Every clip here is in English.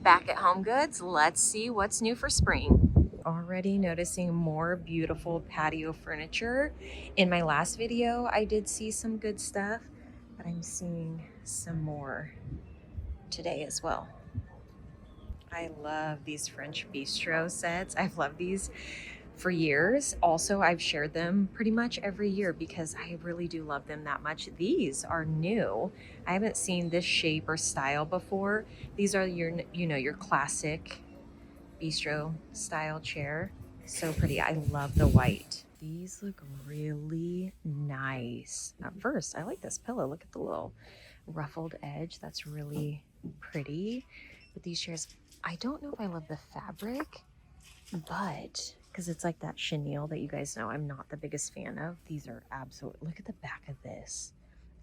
Back at HomeGoods, let's see what's new for spring. Already noticing more beautiful patio furniture. In my last video, I did see some good stuff, but I'm seeing some more today as well. I love these French bistro sets. I've loved these for years. Also, I've shared them pretty much every year because I really do love them that much. These are new. I haven't seen this shape or style before. These are your classic bistro style chair. So pretty. I love the white. These look really nice. At first, I like this pillow. Look at the little ruffled edge. That's really pretty. But these chairs, I don't know if I love the fabric, but because it's like that chenille that you guys know I'm not the biggest fan of. These are absolute. Look at the back of this.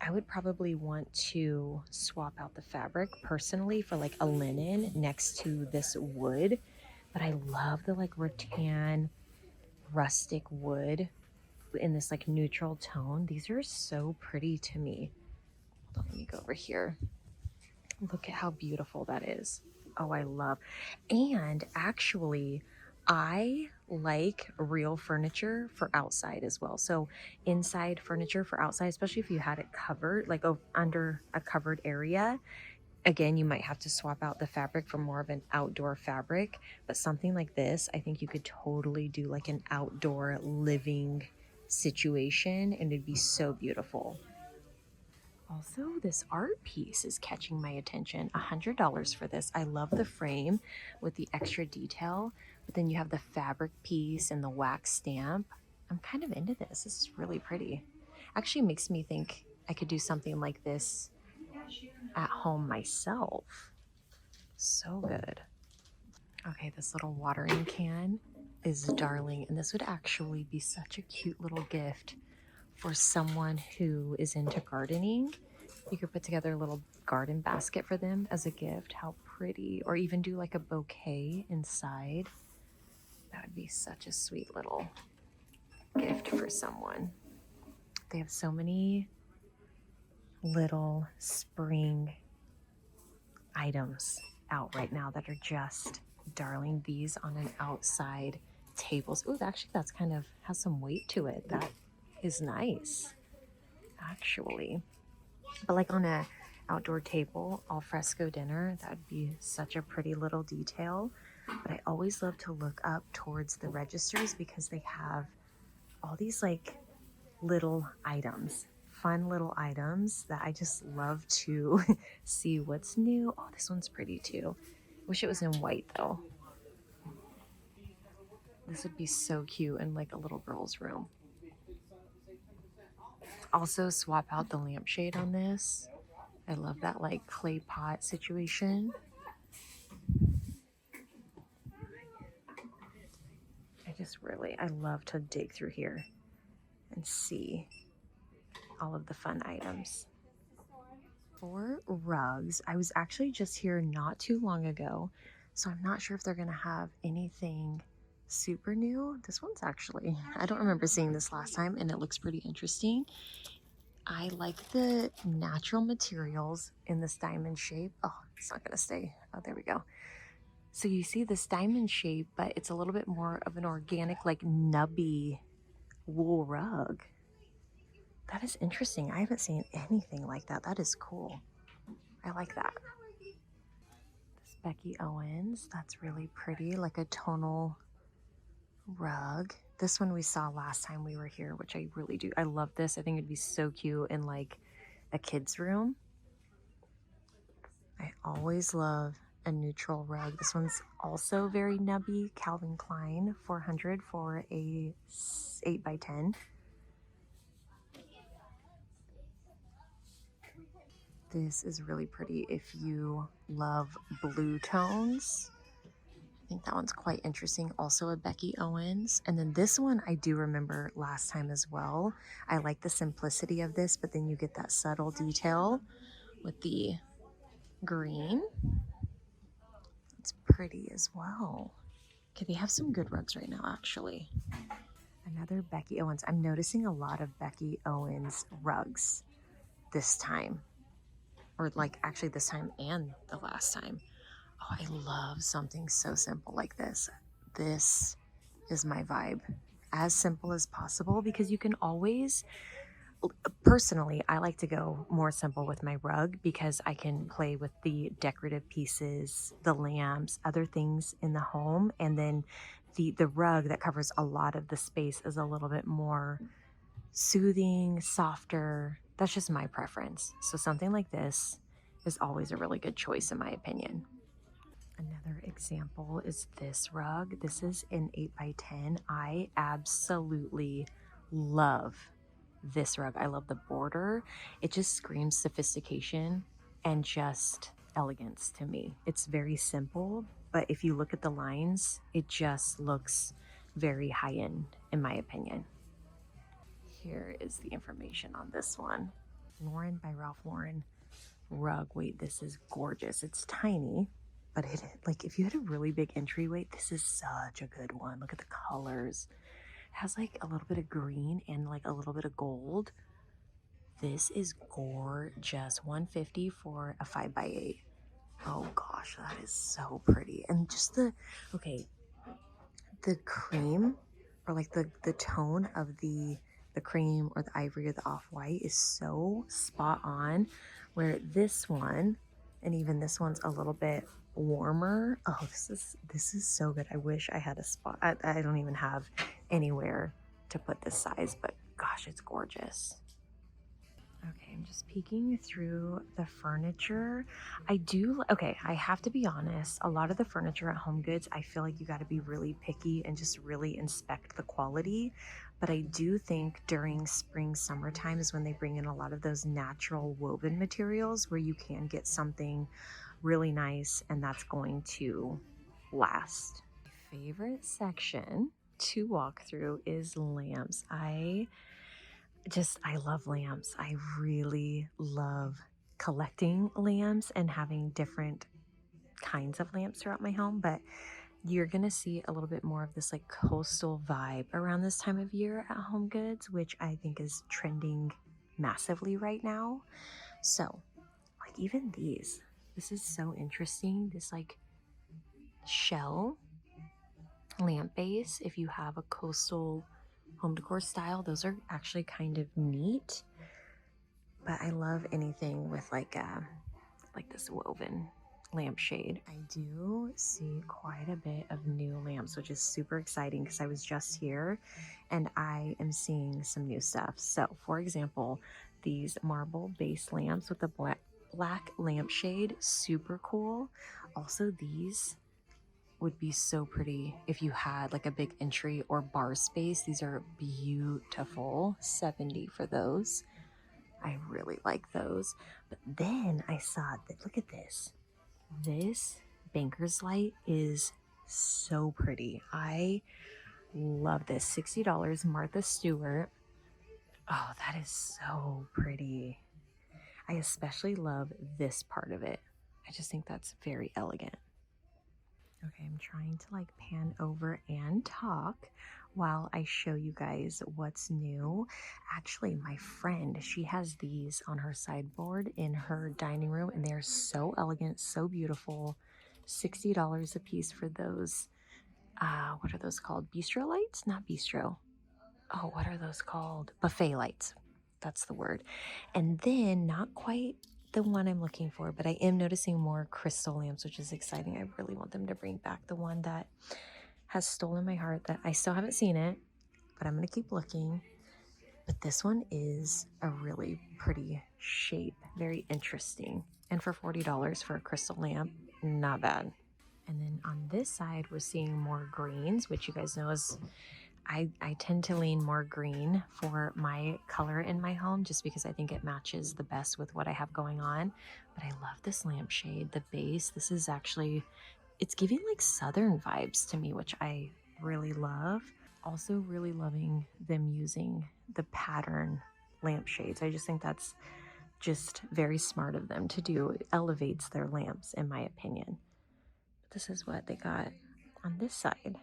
I would probably want to swap out the fabric personally for like a linen next to this wood, but I love the like rattan rustic wood in this like neutral tone. These are so pretty to me. Hold on, let me go over here. Look at how beautiful that is. Oh, I love. And actually, I like real furniture for outside as well. So inside furniture for outside, especially if you had it covered, like under a covered area. Again, you might have to swap out the fabric for more of an outdoor fabric, but something like this, I think you could totally do like an outdoor living situation and it'd be so beautiful. Also, this art piece is catching my attention. $100 for this. I love the frame with the extra detail, but then you have the fabric piece and the wax stamp. I'm kind of into this. This is really pretty. Actually makes me think I could do something like this at home myself. So good. Okay, this little watering can is darling, and this would actually be such a cute little gift for someone who is into gardening. You could put together a little garden basket for them as a gift. How pretty. Or even do like a bouquet inside. That would be such a sweet little gift for someone. They have so many little spring items out right now that are just darling. These on an outside tables. Ooh, actually that's kind of has some weight to it. That is nice, actually. But like on a outdoor table, al fresco dinner, that would be such a pretty little detail. But I always love to look up towards the registers because they have all these like little items, fun little items that I just love to see what's new. Oh, this one's pretty too. Wish it was in white though. This would be so cute in like a little girl's room. Also swap out the lampshade on this. I love that like clay pot situation. I love to dig through here and see all of the fun items. For rugs, I was actually just here not too long ago, so I'm not sure if they're gonna have anything super new. This one's actually, I don't remember seeing this last time and it looks pretty interesting. I like the natural materials in this diamond shape. Oh, it's not gonna stay. Oh, there we go. So you see this diamond shape, but it's a little bit more of an organic, like nubby wool rug. That is interesting. I haven't seen anything like that. That is cool. I like that. This Becky Owens, that's really pretty, like a tonal rug. This one we saw last time we were here, which I really do. I love this. I think it'd be so cute in like a kid's room. I always love a neutral rug. This one's also very nubby. Calvin Klein, 400 for a 8x10. This is really pretty if you love blue tones. I think that one's quite interesting. Also a Becky Owens. And then this one I do remember last time as well. I like the simplicity of this, but then you get that subtle detail with the green. It's pretty as well. Okay, they have some good rugs right now, actually. Another Becky Owens. I'm noticing a lot of Becky Owens rugs this time. Or like actually this time and the last time. Oh, I love something so simple like this. This is my vibe. As simple as possible, because you can always, personally, I like to go more simple with my rug because I can play with the decorative pieces, the lamps, other things in the home, and then the rug that covers a lot of the space is a little bit more soothing, softer. That's just my preference. So something like this is always a really good choice in my opinion. Another example is this rug. This is an 8 by 10. I absolutely love this rug. I love the border. It just screams sophistication and just elegance to me. It's very simple, but if you look at the lines, it just looks very high end in my opinion. Here is the information on this one. Lauren by Ralph Lauren rug. Wait, this is gorgeous. It's tiny, but it, like, if you had a really big entryway, this is such a good one. Look at the colors. It has like a little bit of green and like a little bit of gold. This is gorgeous. 150 for a 5 by 8. Oh gosh, that is so pretty. And just okay, the cream, or like the tone of the cream or the ivory or the off-white is so spot on, where this one, and even this one's a little bit warmer. Oh, this is so good. I wish I had a spot. I don't even have anywhere to put this size, but gosh, it's gorgeous. Okay, I'm just peeking through the furniture. Okay, I have to be honest, a lot of the furniture at HomeGoods, I feel like you got to be really picky and just really inspect the quality. But I do think during spring, summertime is when they bring in a lot of those natural woven materials where you can get something really nice and that's going to last. My favorite section to walk through is lamps. I love lamps. I really love collecting lamps and having different kinds of lamps throughout my home, but you're gonna see a little bit more of this like coastal vibe around this time of year at HomeGoods, which I think is trending massively right now. So, like, even these, this is so interesting. This like shell lamp base, if you have a coastal home decor style, those are actually kind of neat. But I love anything with like this woven lampshade. I do see quite a bit of new lamps, which is super exciting because I was just here and I am seeing some new stuff. So for example, these marble base lamps with the black lampshade, super cool. Also, these would be so pretty if you had like a big entry or bar space. These are beautiful. 70 for those. I really like those. But then I saw that, look at this. This banker's light is so pretty. I love this. $60, Martha Stewart. Oh, that is so pretty. I especially love this part of it. I just think that's very elegant. Okay, I'm trying to like pan over and talk while I show you guys what's new. Actually, my friend, she has these on her sideboard in her dining room and they're so elegant, so beautiful. $60 a piece for those. What are those called? Bistro lights? Not bistro. Oh, what are those called? Buffet lights. That's the word. And then not quite the one I'm looking for, but I am noticing more crystal lamps, which is exciting. I really want them to bring back the one that has stolen my heart, that I still haven't seen it, but I'm going to keep looking. But this one is a really pretty shape, very interesting. And for $40 for a crystal lamp, not bad. And then on this side, we're seeing more greens, which you guys know is I tend to lean more green for my color in my home just because I think it matches the best with what I have going on. But I love this lampshade, the base. This is actually, it's giving like southern vibes to me, which I really love. Also really loving them using the pattern lampshades. I just think that's just very smart of them to do. It elevates their lamps in my opinion. But this is what they got on this side.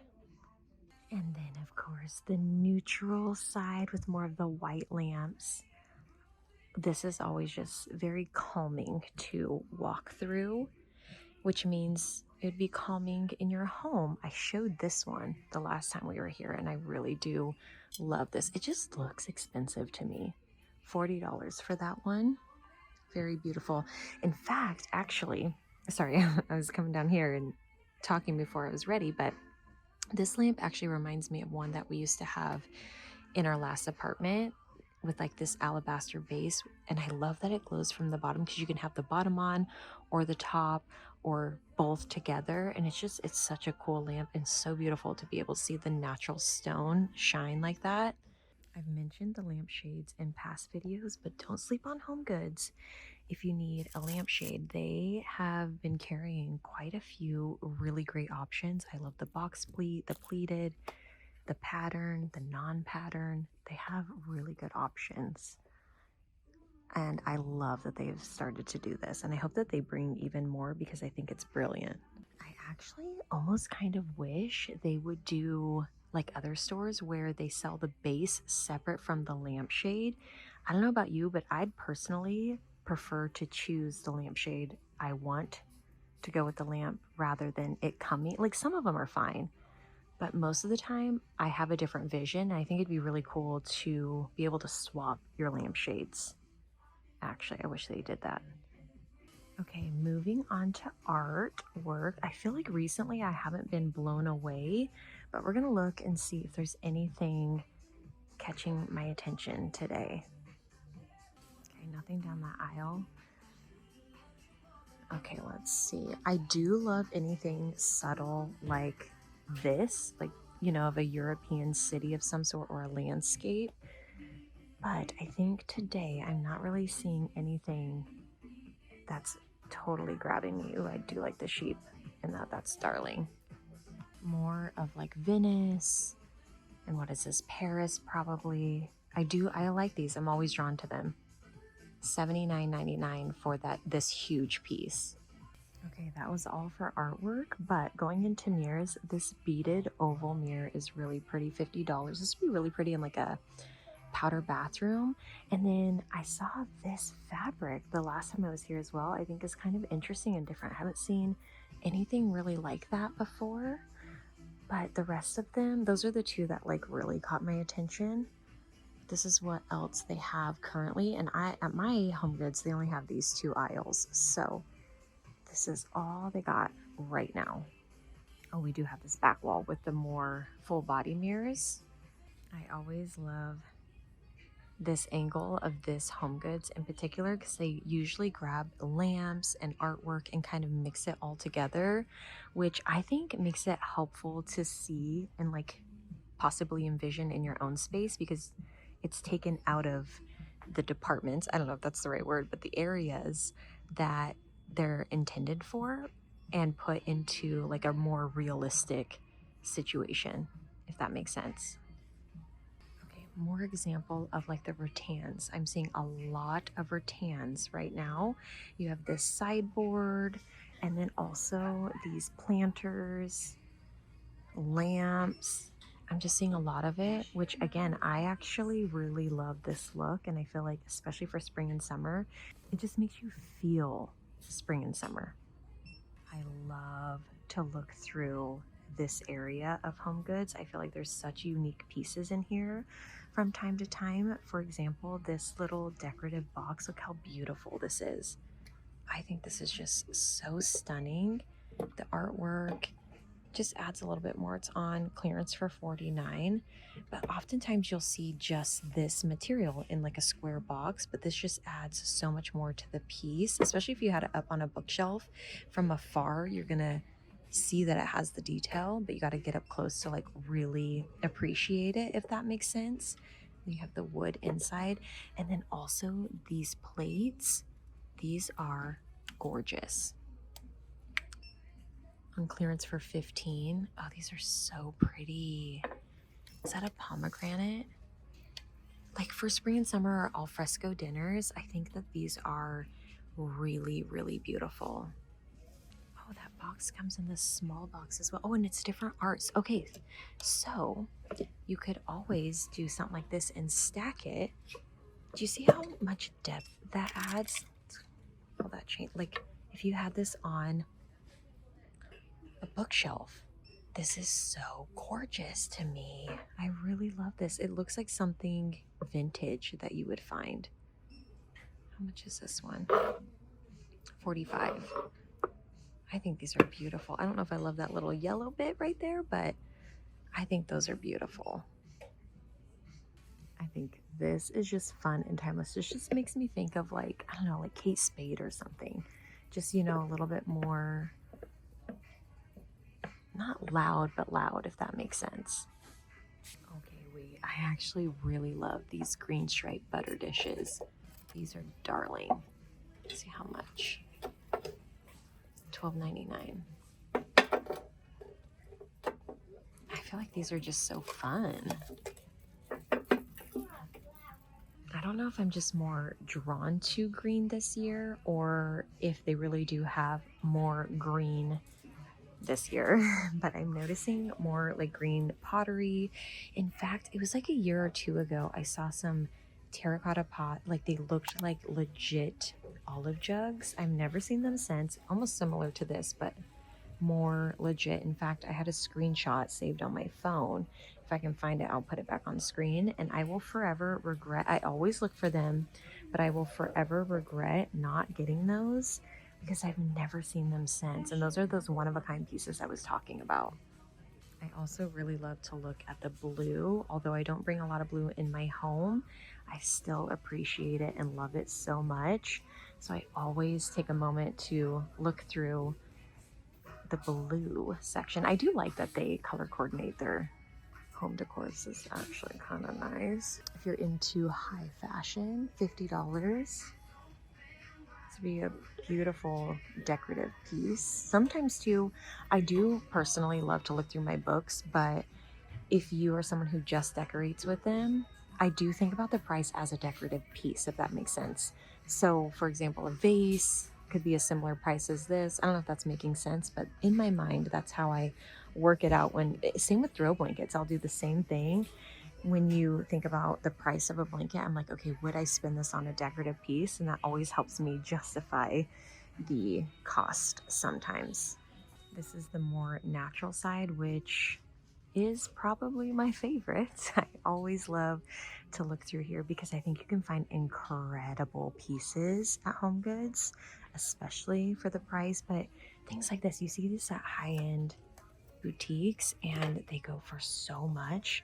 And then, of course, the neutral side with more of the white lamps. This is always just very calming to walk through which means it would be calming in your home. I showed this one the last time we were here, and I really do love this. It just looks expensive to me. $40 for that one. Very beautiful. In fact, actually, sorry, I was coming down here and talking before I was ready, but this lamp actually reminds me of one that we used to have in our last apartment with like this alabaster base. And I love that it glows from the bottom because you can have the bottom on or the top or both together. And it's such a cool lamp and so beautiful to be able to see the natural stone shine like that. I've mentioned the lampshades in past videos, but don't sleep on HomeGoods. If you need a lampshade, they have been carrying quite a few really great options. I love the box pleat, the pleated, the pattern, the non-pattern. They have really good options. And I love that they've started to do this. And I hope that they bring even more because I think it's brilliant. I actually almost kind of wish they would do like other stores where they sell the base separate from the lampshade. I don't know about you, but I'd personally prefer to choose the lampshade I want to go with the lamp rather than it coming. Like some of them are fine, but most of the time I have a different vision. I think it'd be really cool to be able to swap your lampshades. Actually, I wish they did that. Okay, moving on to artwork. I feel like recently I haven't been blown away, but we're gonna look and see if there's anything catching my attention today. Okay, nothing down that aisle. Okay, let's see. I do love anything subtle like this, like, you know, of a European city of some sort or a landscape. But I think today I'm not really seeing anything that's totally grabbing me. Ooh, I do like the sheep and that's darling. More of like Venice and what is this, Paris probably. I like these. I'm always drawn to them. $79.99 for this huge piece. Okay, that was all for artwork, but going into mirrors, this beaded oval mirror is really pretty, $50. This would be really pretty in like a powder bathroom. And then I saw this fabric the last time I was here as well. I think is kind of interesting and different. I haven't seen anything really like that before, but the rest of them, those are the two that like really caught my attention. This is what else they have currently, and at my HomeGoods they only have these two aisles, so this is all they got right now. Oh, we do have this back wall with the more full body mirrors. I always love this angle of this HomeGoods in particular because they usually grab lamps and artwork and kind of mix it all together, which I think makes it helpful to see and like possibly envision in your own space because it's taken out of the departments, I don't know if that's the right word, but the areas that they're intended for and put into like a more realistic situation, if that makes sense. Okay, more example of like the rattans. I'm seeing a lot of rattans right now. You have this sideboard and then also these planters, lamps. I'm just seeing a lot of it, which again, I actually really love this look. And I feel like, especially for spring and summer, it just makes you feel spring and summer. I love to look through this area of HomeGoods. I feel like there's such unique pieces in here from time to time. For example, this little decorative box, look how beautiful this is. I think this is just so stunning. The artwork just adds a little bit more. It's on clearance for $49, but oftentimes you'll see just this material in like a square box, but this just adds so much more to the piece, especially if you had it up on a bookshelf. From afar, you're gonna see that it has the detail, but you got to get up close to like really appreciate it, if that makes sense. You have the wood inside, and then also these plates. These are gorgeous. On clearance for $15. Oh, these are so pretty. Is that a pomegranate? Like for spring and summer or al fresco dinners, I think that these are really, really beautiful. Oh, that box comes in this small box as well. Oh, and it's different arts. Okay, so you could always do something like this and stack it. Do you see how much depth that adds? Oh, that change. Like if you had this on a bookshelf. This is so gorgeous to me. I really love this. It looks like something vintage that you would find. How much is this one? $45. I think these are beautiful. I don't know if I love that little yellow bit right there, but I think those are beautiful. I think this is just fun and timeless. This just makes me think of like, I don't know, like Kate Spade or something. Just, you know, a little bit more, not loud, but loud, if that makes sense. Okay, wait, I actually really love these green stripe butter dishes. These are darling. Let's see how much. $12.99. I feel like these are just so fun. I don't know if I'm just more drawn to green this year or if they really do have more green this year, but I'm noticing more like green pottery. In fact, it was like a year or two ago, I saw some terracotta pot, like they looked like legit olive jugs. I've never seen them since, almost similar to this, but more legit. In fact, I had a screenshot saved on my phone. If I can find it, I'll put it back on screen. And I will forever regret, I always look for them, but I will forever regret not getting those because I've never seen them since. And those are those one-of-a-kind pieces I was talking about. I also really love to look at the blue. Although I don't bring a lot of blue in my home, I still appreciate it and love it so much. So I always take a moment to look through the blue section. I do like that they color coordinate their home decor. This is actually kind of nice. If you're into high fashion, $50. To be a beautiful decorative piece. Sometimes too, I do personally love to look through my books, but if you are someone who just decorates with them, I do think about the price as a decorative piece, if that makes sense. So for example, a vase could be a similar price as this. I don't know if that's making sense, but in my mind, that's how I work it out. Same with throw blankets, I'll do the same thing. When you think about the price of a blanket, I'm like, okay, would I spend this on a decorative piece? And that always helps me justify the cost sometimes. This is the more natural side, which is probably my favorite. I always love to look through here because I think you can find incredible pieces at HomeGoods, especially for the price. But things like this, you see this at high-end boutiques and they go for so much.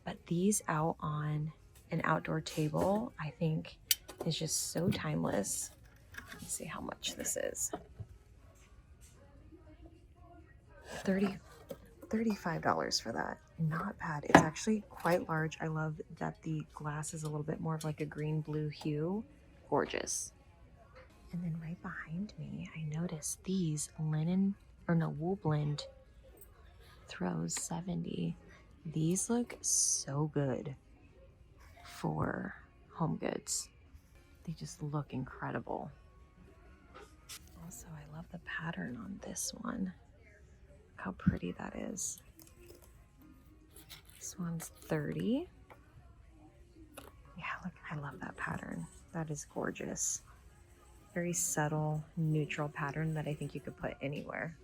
But these out on an outdoor table, I think is just so timeless. Let's see how much this is. $35 for that. Not bad. It's actually quite large. I love that the glass is a little bit more of like a green blue hue. Gorgeous. And then right behind me, I noticed these wool blend throws, 70. These look so good for HomeGoods. They just look incredible. Also, I love the pattern on this one. Look how pretty that is. This one's 30. Yeah, look, I love that pattern. That is gorgeous. Very subtle, neutral pattern that I think you could put anywhere.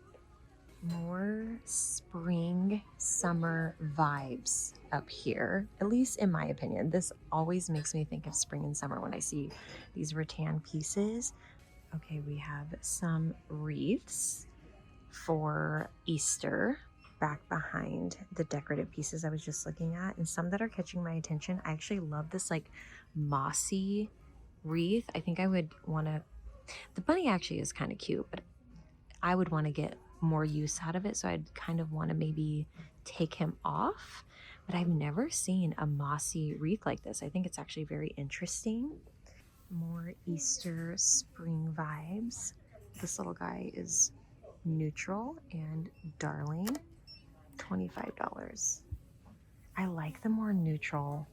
More spring, summer vibes up here, at least in my opinion. This always makes me think of spring and summer when I see these rattan pieces. Okay, we have some wreaths for Easter back behind the decorative pieces I was just looking at, and some that are catching my attention. I actually love this like mossy wreath. I think I would want to, the bunny actually is kind of cute, but I would want to get more use out of it, so I'd kind of want to maybe take him off. But I've never seen a mossy wreath like this. I think it's actually very interesting. More Easter spring vibes. This little guy is neutral and darling. $25. I like the more neutral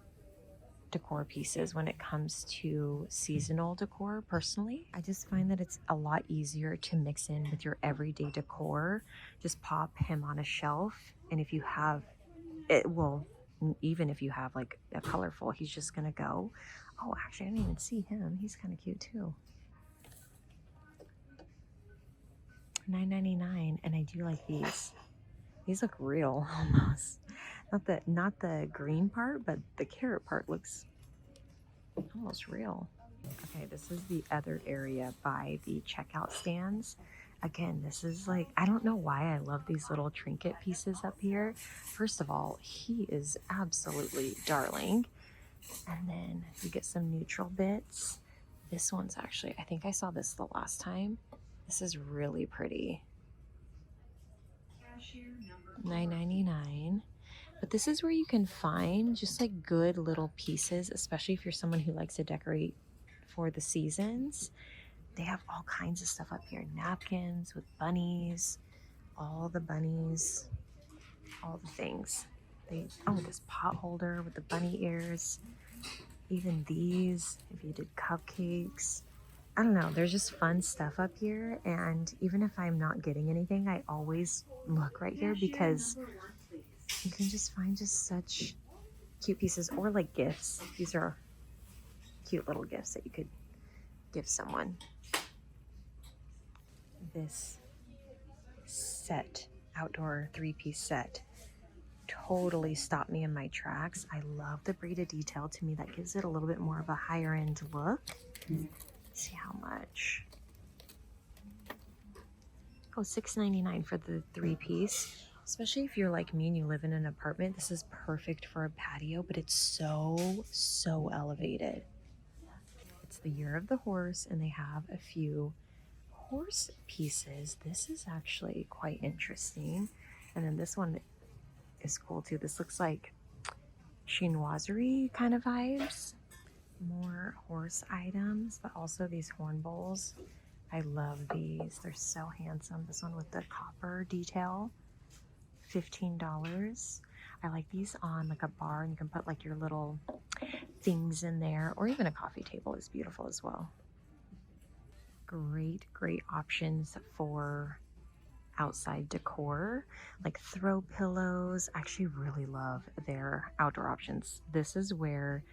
decor pieces when it comes to seasonal decor. Personally, I just find that it's a lot easier to mix in with your everyday decor. Just pop him on a shelf, and if you have it, well, even if you have like a colorful, he's just gonna go. Oh, actually, I didn't even see him. He's kind of cute too. $9.99, and I do like these. These look real almost. Not the green part, but the carrot part looks almost real. Okay, this is the other area by the checkout stands. Again, this is like, I don't know why I love these little trinket pieces up here. First of all, he is absolutely darling. And then you get some neutral bits. This one's actually, I think I saw this the last time. This is really pretty. $9.99. But this is where you can find just like good little pieces, especially if you're someone who likes to decorate for the seasons. They have all kinds of stuff up here. Napkins with bunnies, all the bunnies, all the things. Oh, this pot holder with the bunny ears. Even these, if you did cupcakes. I don't know, there's just fun stuff up here. And even if I'm not getting anything, I always look right here because you can just find just such cute pieces, or like gifts. These are cute little gifts that you could give someone. This set, outdoor 3-piece set, totally stopped me in my tracks. I love the braided detail. To me, that gives it a little bit more of a higher end look. Let's see how much. Oh, $6.99 for the 3-piece. Especially if you're like me and you live in an apartment, this is perfect for a patio, but it's so elevated. It's the year of the horse, and they have a few horse pieces. This is actually quite interesting. And then this one is cool too. This looks like chinoiserie kind of vibes. More horse items, but also these horn bowls. I love these. They're so handsome. This one with the copper detail, $15. I like these on like a bar, and you can put like your little things in there, or even a coffee table is beautiful as well. Great options for outside decor, like throw pillows. I actually really love their outdoor options. This is where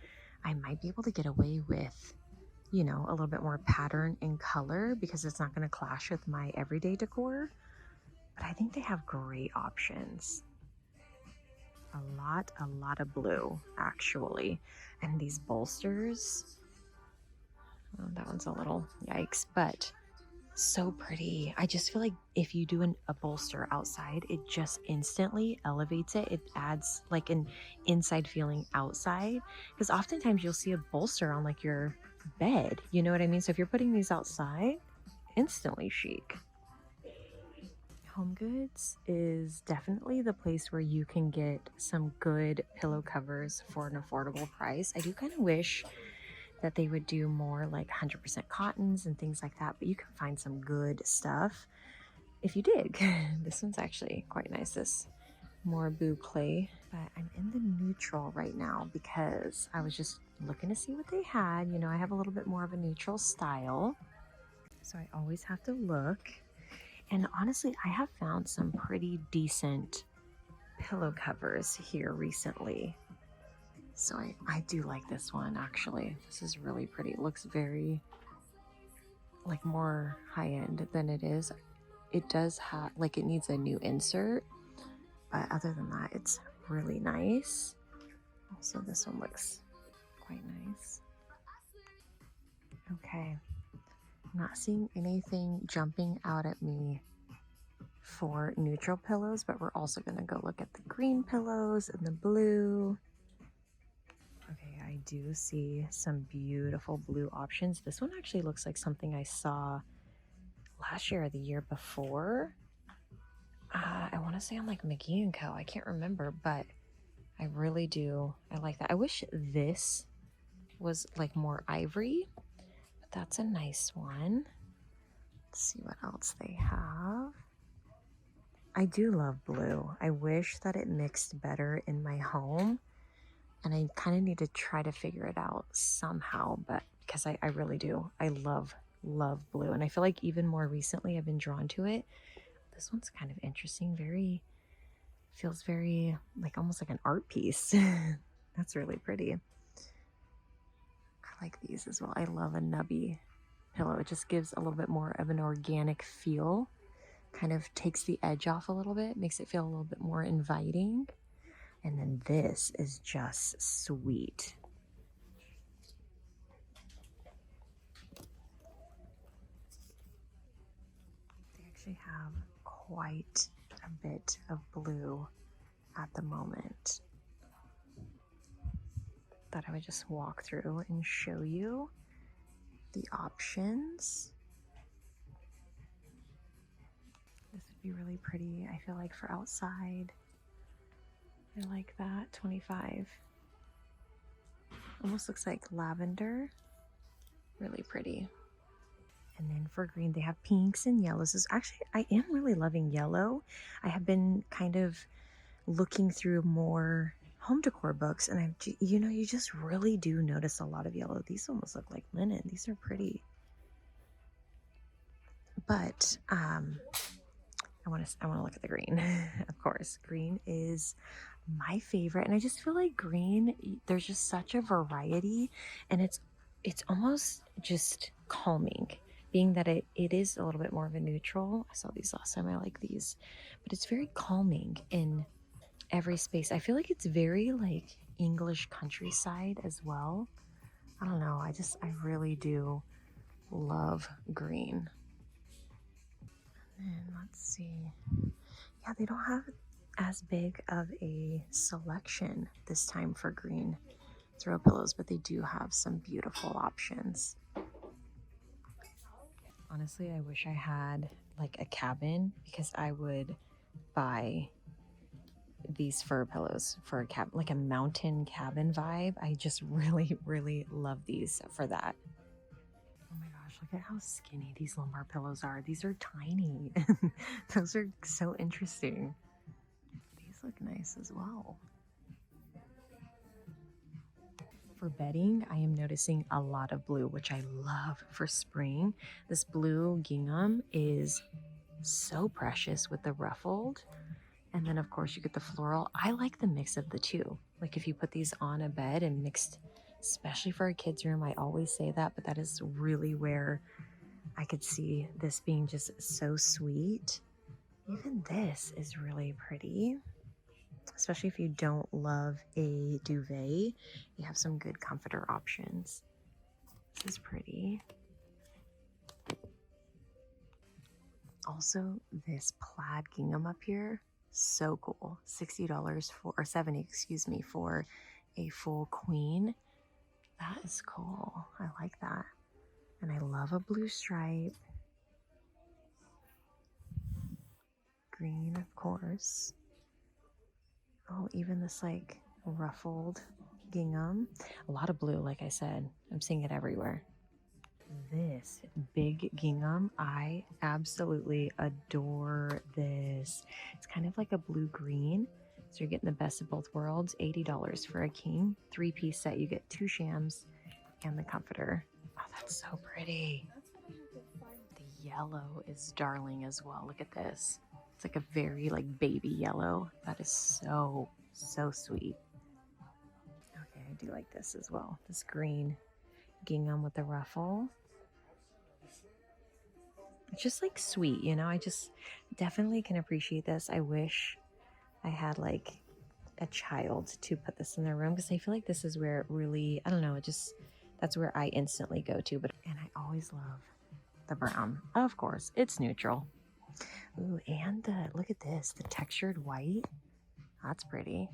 I might be able to get away with, you know, a little bit more pattern and color because it's not going to clash with my everyday decor. But I think they have great options. A lot of blue actually. And these bolsters, oh, that one's a little yikes, but so pretty. I just feel like if you do a bolster outside, it just instantly elevates it. It adds like an inside feeling outside, because oftentimes you'll see a bolster on like your bed, you know what I mean? So if you're putting these outside, instantly chic. HomeGoods is definitely the place where you can get some good pillow covers for an affordable price. I do kind of wish that they would do more like 100% cottons and things like that, but you can find some good stuff if you dig. This one's actually quite nice, this more boucle, but I'm in the neutral right now because I was just looking to see what they had. You know, I have a little bit more of a neutral style, so I always have to look. And honestly, I have found some pretty decent pillow covers here recently. So I do like this one actually. This is really pretty. It looks very like more high-end than it is. It does have like, it needs a new insert, but other than that, it's really nice. Also, this one looks quite nice. Okay, I'm not seeing anything jumping out at me for neutral pillows, but we're also gonna go look at the green pillows and the blue. Okay, I do see some beautiful blue options. This one actually looks like something I saw last year or the year before. I want to say on like McGee & Co. I can't remember, but I really do. I like that. I wish this was like more ivory, but that's a nice one. Let's see what else they have. I do love blue. I wish that it mixed better in my home, and I kind of need to try to figure it out somehow, but because I really do. I love blue, and I feel like even more recently I've been drawn to it. This one's kind of interesting. Feels very like almost like an art piece. That's really pretty. I like these as well. I love a nubby pillow. It just gives a little bit more of an organic feel kind of takes the edge off a little bit, makes it feel a little bit more inviting. And then this is just sweet. They actually have quite a bit of blue at the moment. Thought I would just walk through and show you the options. This would be really pretty, I feel like, for outside. I like that. 25. Almost looks like lavender. Really pretty. And then for green, they have pinks and yellows. Actually, I am really loving yellow. I have been kind of looking through more home decor books, and you just really do notice a lot of yellow. These almost look like linen. These are pretty. But I want to look at the green. Of course, green is my favorite, and I just feel like green, there's just such a variety, and it's almost just calming, being that it is a little bit more of a neutral. I saw these last time. I like these, but it's very calming in every space. I feel like it's very like English countryside as well. I don't know, I really do love green. And let's see, yeah, they don't have as big of a selection this time for green throw pillows, but they do have some beautiful options. Honestly, I wish I had like a cabin, because I would buy these fur pillows for a cabin, like a mountain cabin vibe. I just really love these for that. Oh my gosh, look at how skinny these lumbar pillows are. These are tiny. Those are so interesting. These look nice as well. For bedding, I am noticing a lot of blue, which I love for spring. This blue gingham is so precious with the ruffled. And then of course you get the floral. I like the mix of the two. Like if you put these on a bed and mixed, especially for a kid's room, I always say that, but that is really where I could see this being just so sweet. Even this is really pretty, especially if you don't love a duvet. You have some good comforter options. This is pretty. Also, this plaid gingham up here, so cool. $60 for, or 70, excuse me, for a full queen. That is cool. I like that. And I love a blue stripe. Green, of course. Oh, even this like ruffled gingham. A lot of blue, like I said. I'm seeing it everywhere. This big gingham, I absolutely adore this. It's kind of like a blue-green. So you're getting the best of both worlds. $80 for a king. 3-piece set. You get 2 shams and the comforter. Oh, that's so pretty. The yellow is darling as well. Look at this. It's like a very like baby yellow. That is so sweet. Okay, I do like this as well. This green gingham with the ruffle. It's just like sweet, you know. I just definitely can appreciate this. I wish I had like a child to put this in their room, because I feel like this is where it really, I don't know, that's where I instantly go to. And I always love the brown. Of course, it's neutral. Ooh, and look at this, the textured white. That's pretty.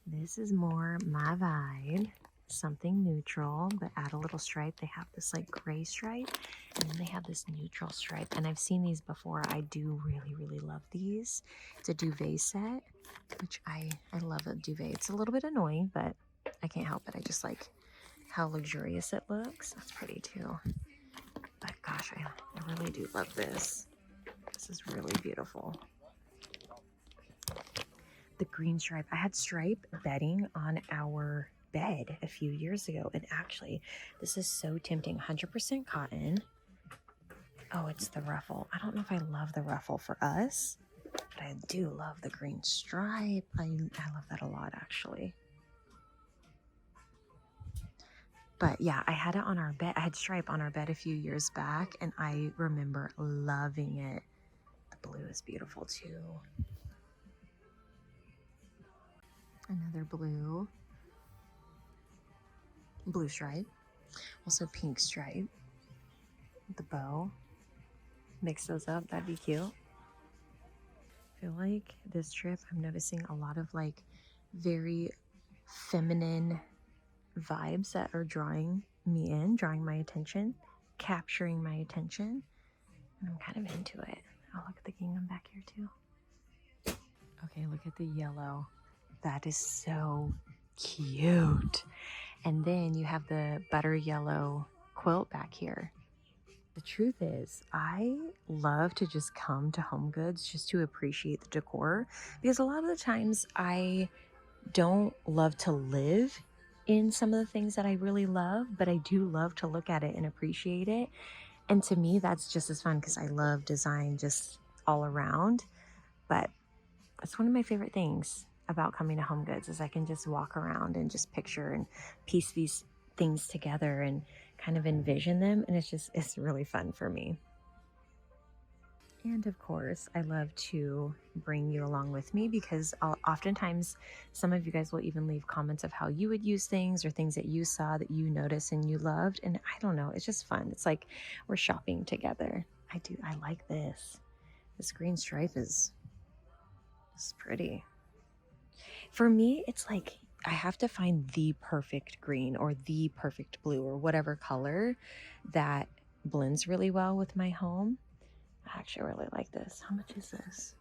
This is more my vibe. Something neutral, but add a little stripe. They have this like gray stripe, and then they have this neutral stripe. And I've seen these before. I do really love these. It's a duvet set, which I love a duvet. It's a little bit annoying, but I can't help it. I just like how luxurious it looks. That's pretty too. But gosh, I really do love this. This is really beautiful. The green stripe. I had stripe bedding on our bed a few years ago, and actually this is so tempting. 100% cotton. Oh, it's the ruffle. I don't know if I love the ruffle for us, but I do love the green stripe. I love that a lot, actually. But yeah, I had it on our bed. I had stripe on our bed a few years back, and I remember loving it. The blue is beautiful too. Another blue stripe. Also pink stripe. The bow. Mix those up. That'd be cute. I feel like this trip, I'm noticing a lot of like very feminine vibes that are drawing me in, drawing my attention, capturing my attention. And I'm kind of into it. Oh, look at the gingham back here too. Okay, look at the yellow. That is so cute. And then you have the butter yellow quilt back here. The truth is, I love to just come to HomeGoods just to appreciate the decor, because a lot of the times I don't love to live in some of the things that I really love, but I do love to look at it and appreciate it. And to me, that's just as fun because I love design just all around. But it's one of my favorite things about coming to HomeGoods is I can just walk around and just picture and piece these things together and kind of envision them. And it's really fun for me. And of course, I love to bring you along with me because oftentimes some of you guys will even leave comments of how you would use things or things that you saw that you noticed and you loved. And I don't know, it's just fun. It's like we're shopping together. I like this. This green stripe is pretty. For me, it's like I have to find the perfect green or the perfect blue or whatever color that blends really well with my home. I actually really like this. How much is this?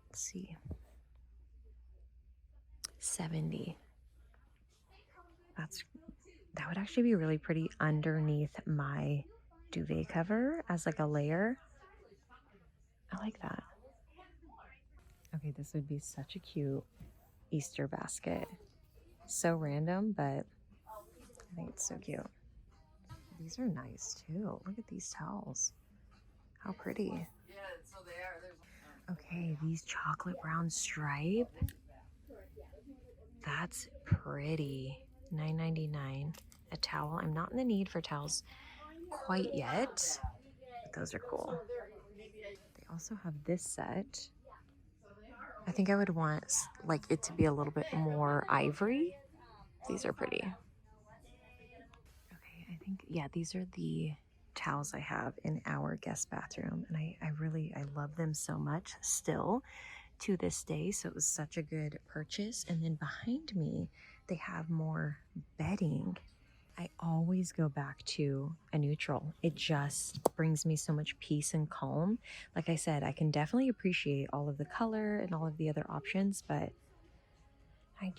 Let's see. 70. That would actually be really pretty underneath my duvet cover as like a layer. I like that. Okay, this would be such a cute Easter basket. So random, but I think it's so cute. These are nice too. Look at these towels. How pretty. Okay, these chocolate brown stripe. That's pretty. $9.99 a towel. I'm not in the need for towels quite yet, but those are cool. They also have this set. I think I would want like it to be a little bit more ivory. These are pretty. Okay, I think, yeah, these are the towels I have in our guest bathroom, and I love them so much still to this day. So it was such a good purchase. And then behind me, they have more bedding. I always go back to a neutral. It just brings me so much peace and calm. Like I said, I can definitely appreciate all of the color and all of the other options, but I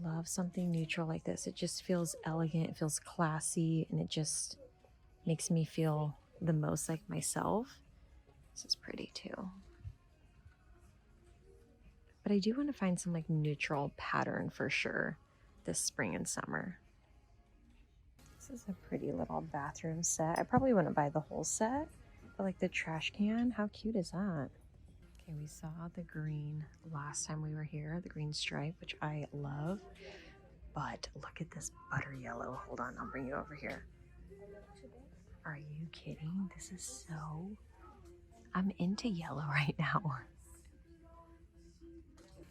love something neutral like this. It just feels elegant, it feels classy, and it just makes me feel the most like myself. This is pretty too. But I do want to find some like neutral pattern for sure this spring and summer. This is a pretty little bathroom set. I probably wouldn't buy the whole set, but like the trash can, how cute is that? Okay, we saw the green last time we were here, the green stripe, which I love. But look at this butter yellow. Hold on, I'll bring you over here. Are you kidding? This is so... I'm into yellow right now.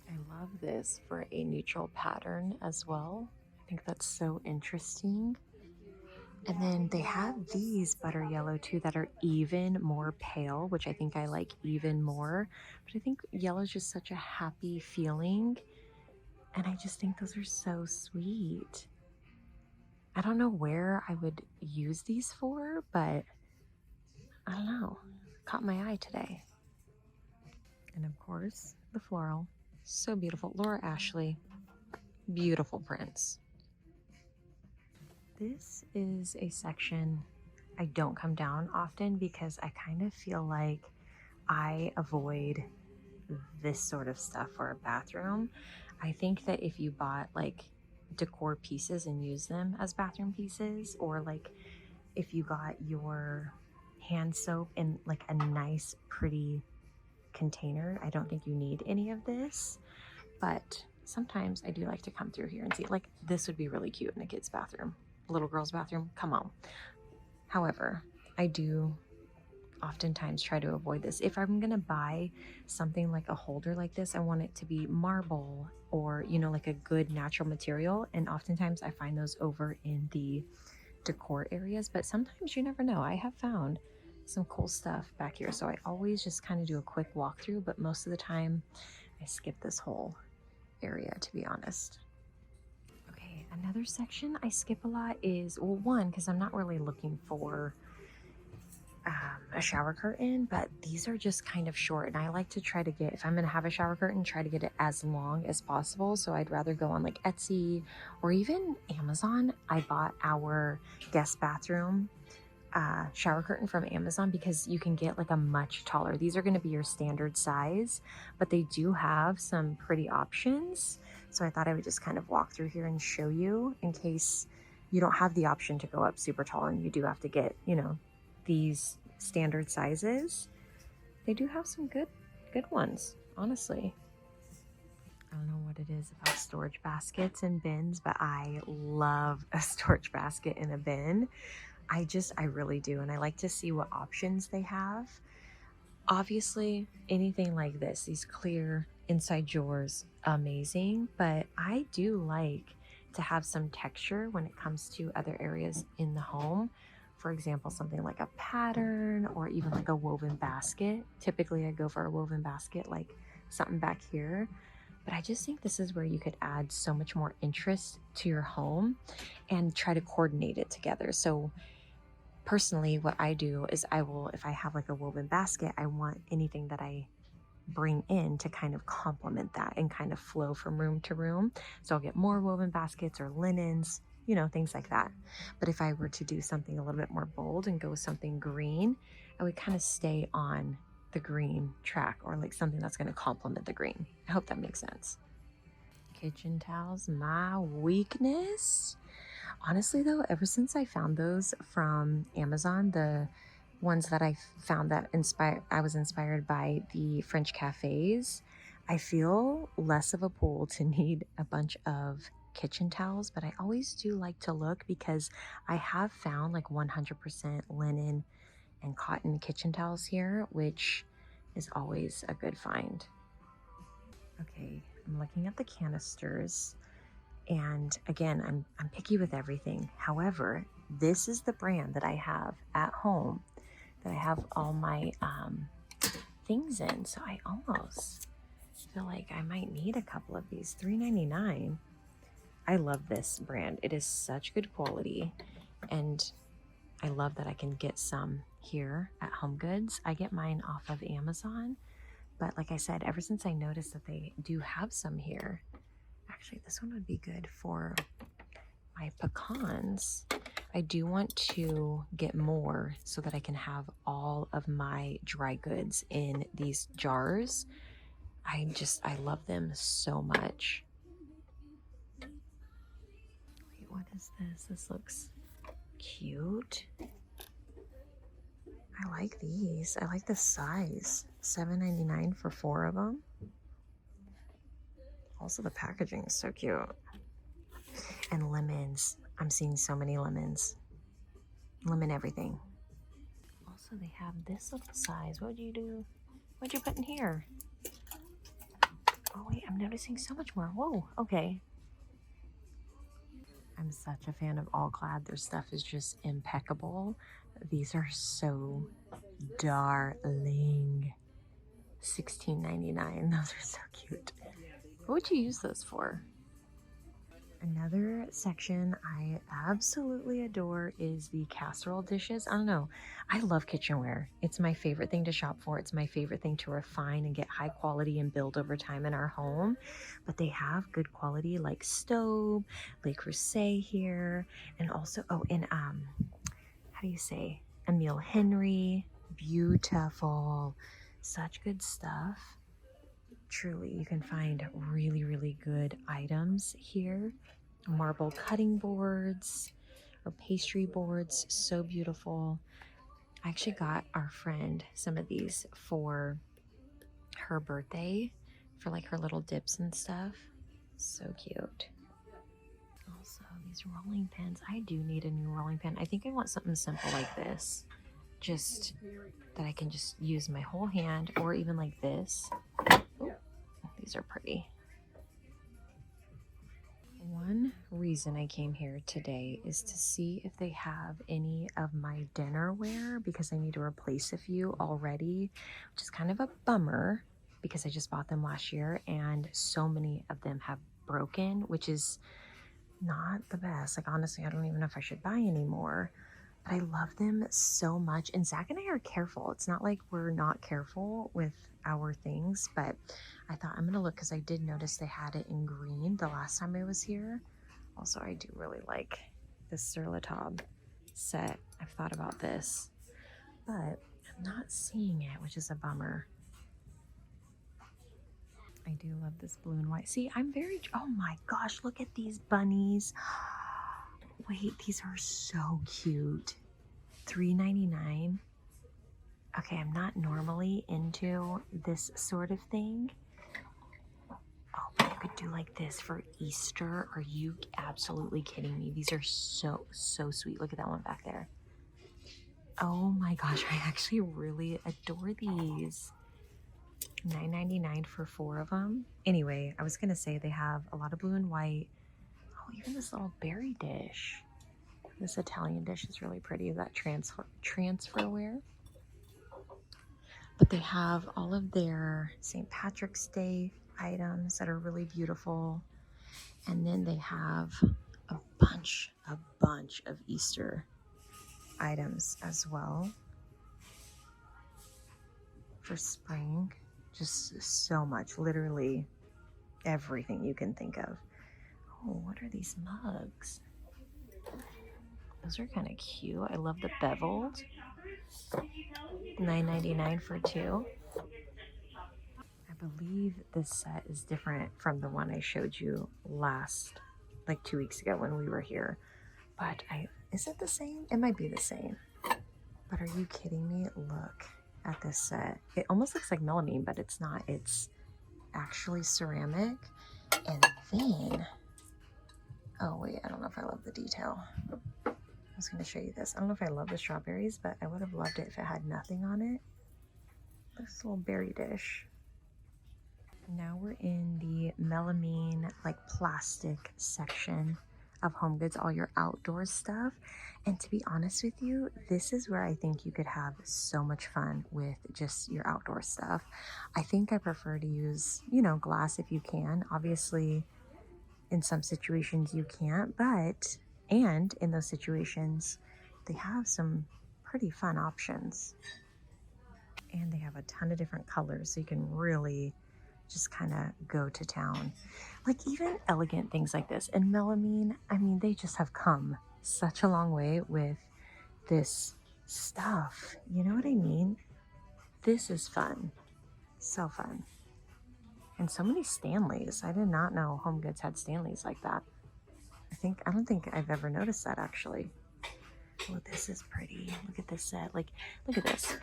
I love this for a neutral pattern as well. I think that's so interesting. And then they have these butter yellow too that are even more pale, which I think I like even more. But I think yellow is just such a happy feeling. And I just think those are so sweet. I don't know where I would use these for, but I don't know. Caught my eye today. And of course, the floral. So beautiful. Laura Ashley. Beautiful prints. This is a section I don't come down often because I kind of feel like I avoid this sort of stuff for a bathroom. I think that if you bought like decor pieces and use them as bathroom pieces, or like if you got your hand soap in like a nice pretty container, I don't think you need any of this. But sometimes I do like to come through here and see, like, this would be really cute in a kid's bathroom. little girl's bathroom. Come on. However, I do oftentimes try to avoid this. If I'm gonna buy something like a holder like this, I want it to be marble or, you know, like a good natural material. And oftentimes I find those over in the decor areas, but sometimes you never know. I have found some cool stuff back here. So I always just kind of do a quick walkthrough, but most of the time I skip this whole area, to be honest. Okay, another section I skip a lot is, well, one, because I'm not really looking for a shower curtain, but these are just kind of short, and I like to try to get, if I'm gonna have a shower curtain, try to get it as long as possible. So I'd rather go on like Etsy or even Amazon. I bought our guest bathroom shower curtain from Amazon because you can get like a much taller. These are going to be your standard size, but they do have some pretty options. So I thought I would just kind of walk through here and show you in case you don't have the option to go up super tall and you do have to get, you know, these standard sizes. They do have some good ones, honestly. I don't know what it is about storage baskets and bins, but I love a storage basket in a bin. I really do. And I like to see what options they have. Obviously, anything like this, these clear inside drawers, amazing. But I do like to have some texture when it comes to other areas in the home. For example, something like a pattern or even like a woven basket. Typically, I go for a woven basket, like something back here. But I just think this is where you could add so much more interest to your home and try to coordinate it together. So personally, what I do is I will, if I have like a woven basket, I want anything that I bring in to kind of complement that and kind of flow from room to room. So I'll get more woven baskets or linens, you know, things like that. But if I were to do something a little bit more bold and go with something green, I would kind of stay on the green track or like something that's going to complement the green. I hope that makes sense. Kitchen towels, my weakness. Honestly though, ever since I found those from Amazon, the ones that I found that I was inspired by the French cafes, I feel less of a pull to need a bunch of kitchen towels, but I always do like to look because I have found like 100% linen and cotton kitchen towels here, which is always a good find. Okay, I'm looking at the canisters. And again, I'm picky with everything. However, this is the brand that I have at home that I have all my things in. So I almost feel like I might need a couple of these. $3.99. I love this brand. It is such good quality. And I love that I can get some here at HomeGoods. I get mine off of Amazon. But like I said, ever since I noticed that they do have some here, actually, this one would be good for my pecans. I do want to get more so that I can have all of my dry goods in these jars. I love them so much. Wait, what is this? This looks cute. I like these. I like the size. $7.99 for 4 of them. Also, the packaging is so cute. And lemons. I'm seeing so many lemons. Lemon everything. Also, they have this little size. What'd you do? What'd you put in here? Oh, wait, I'm noticing so much more. Whoa, okay. I'm such a fan of All-Clad. Their stuff is just impeccable. These are so darling. $16.99. Those are so cute. What would you use those for? Another section I absolutely adore is the casserole dishes. I don't know. I love kitchenware. It's my favorite thing to shop for. It's my favorite thing to refine and get high quality and build over time in our home. But they have good quality like Stove, Le Creuset here, and also, oh, and how do you say? Emile Henry. Beautiful. Such good stuff. Truly, you can find really, really good items here. Marble cutting boards or pastry boards, so beautiful. I actually got our friend some of these for her birthday for like her little dips and stuff. So cute. Also, these rolling pins. I do need a new rolling pin. I think I want something simple like this. Just that I can just use my whole hand, or even like this. Ooh, these are pretty. One reason I came here today is to see if they have any of my dinnerware, because I need to replace a few already, which is kind of a bummer because I just bought them last year and so many of them have broken, which is not the best. Like, honestly, I don't even know if I should buy any more, but I love them so much. And Zach and I are careful. It's not like we're not careful with our things, but I thought I'm gonna look because I did notice they had it in green the last time I was here. Also, I do really like this Sur La Table set. I've thought about this, but I'm not seeing it, which is a bummer. I do love this blue and white. See, I'm very, oh my gosh, look at these bunnies. Wait, these are so cute. $3.99. Okay, I'm not normally into this sort of thing. Oh, but you could do like this for Easter. Are you absolutely kidding me? These are so sweet. Look at that one back there. Oh my gosh, I actually really adore these. $9.99 for 4 of them. Anyway, I was gonna say they have a lot of blue and white. Oh, even this little berry dish. This Italian dish is really pretty. That transferware. But they have all of their St. Patrick's Day items that are really beautiful. And then they have a bunch of Easter items as well for spring. Just so much, literally everything you can think of. Oh, what are these mugs? Those are kind of cute. I love the beveled. $9.99 for 2. I believe this set is different from the one I showed you like 2 weeks ago when we were here. But is it the same? It might be the same. But are you kidding me? Look at this set. It almost looks like melamine, but it's not. It's actually ceramic. And then, oh wait, I don't know if I love the detail. I was going to show you this. I don't know if I love the strawberries, but I would have loved it if it had nothing on it. This little berry dish. Now we're in the melamine, like plastic section of HomeGoods, all your outdoor stuff. And to be honest with you, this is where I think you could have so much fun with just your outdoor stuff. I think I prefer to use, glass if you can. Obviously, in some situations you can't, and in those situations, they have some pretty fun options. And they have a ton of different colors, so you can really just kind of go to town. Like even elegant things like this. And melamine, I mean, they just have come such a long way with this stuff. You know what I mean? This is fun. So fun. And so many Stanleys. I did not know HomeGoods had Stanleys like that. I don't think I've ever noticed that actually. Oh, this is pretty. Look at this set. Like, look at this.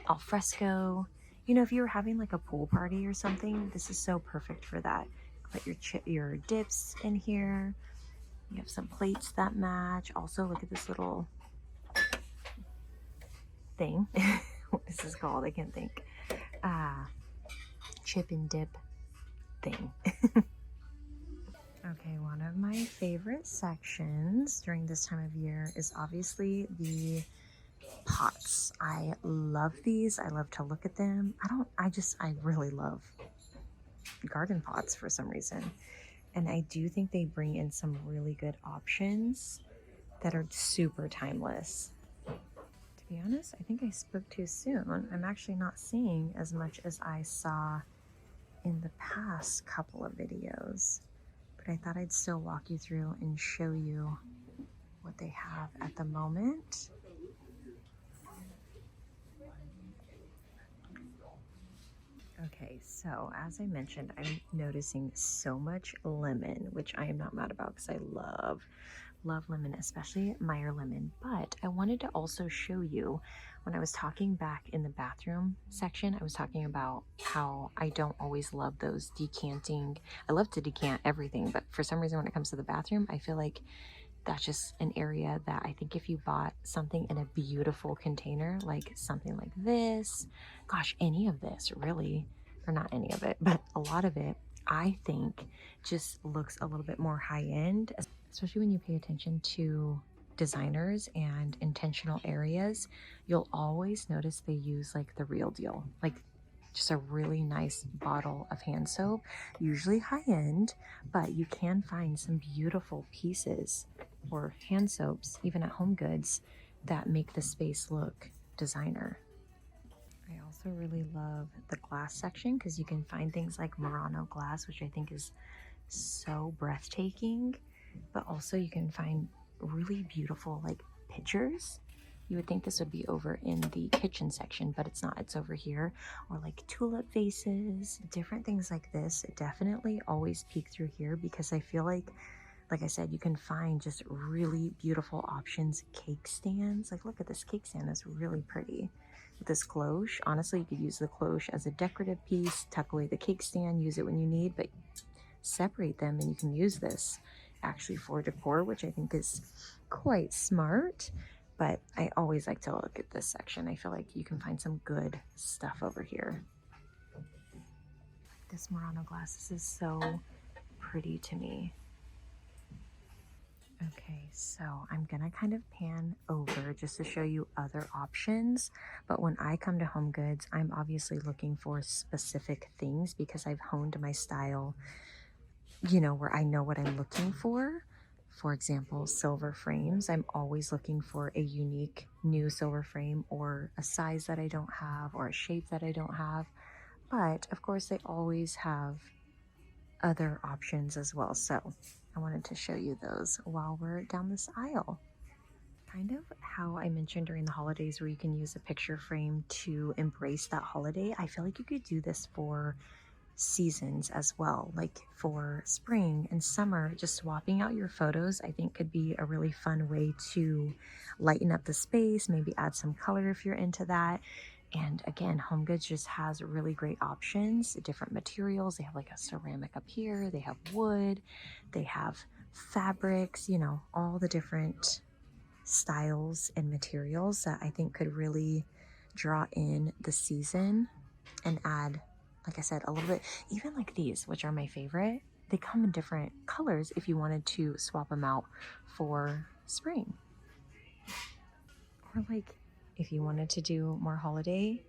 Al fresco. If you were having like a pool party or something, this is so perfect for that. Put your dips in here. You have some plates that match. Also, look at this little thing. What this is called, I can't think. Chip and dip thing. Okay, one of my favorite sections during this time of year is obviously the pots. I love these. I love to look at them. I really love garden pots for some reason. And I do think they bring in some really good options that are super timeless. To be honest, I think I spoke too soon. I'm actually not seeing as much as I saw in the past couple of videos. But I thought I'd still walk you through and show you what they have at the moment. Okay, so as I mentioned, I'm noticing so much lemon, which I am not mad about because I love lemon, especially Meyer lemon. But I wanted to also show you When I was talking back in the bathroom section, I was talking about how I don't always love those decanting. I love to decant everything, but for some reason when it comes to the bathroom, I feel like that's just an area that I think if you bought something in a beautiful container, like something like this, gosh, any of this really, or not any of it, but a lot of it, I think just looks a little bit more high end, especially when you pay attention to designers and intentional areas. You'll always notice they use like the real deal, like just a really nice bottle of hand soap, usually high end, but you can find some beautiful pieces or hand soaps, even at HomeGoods, that make the space look designer. I also really love the glass section because you can find things like Murano glass, which I think is so breathtaking, but also you can find really beautiful like pictures. You would think this would be over in the kitchen section, but it's not. It's over here. Or like tulip vases, different things like this. Definitely always peek through here because I feel like I said, you can find just really beautiful options. Cake stands, like look at this cake stand, that's really pretty. With this cloche, honestly, you could use the cloche as a decorative piece, tuck away the cake stand, use it when you need, but separate them and you can use this actually for decor, which I think is quite smart. But I always like to look at this section. I feel like you can find some good stuff over here. This Murano glass, this is so pretty to me. Okay, so I'm gonna kind of pan over just to show you other options. But when I come to HomeGoods, I'm obviously looking for specific things because I've honed my style, you know, where I know what I'm looking for. For example, silver frames. I'm always looking for a unique new silver frame or a size that I don't have or a shape that I don't have. But of course, they always have other options as well. So I wanted to show you those while we're down this aisle. Kind of how I mentioned during the holidays where you can use a picture frame to embrace that holiday. I feel like you could do this for seasons as well, like for spring and summer. Just swapping out your photos I think could be a really fun way to lighten up the space, maybe add some color if you're into that. And again, HomeGoods just has really great options, different materials. They have like a ceramic up here, they have wood, they have fabrics, you know, all the different styles and materials that I think could really draw in the season and add, like I said, a little bit. Even like these, which are my favorite, they come in different colors if you wanted to swap them out for spring. Or like if you wanted to do more holiday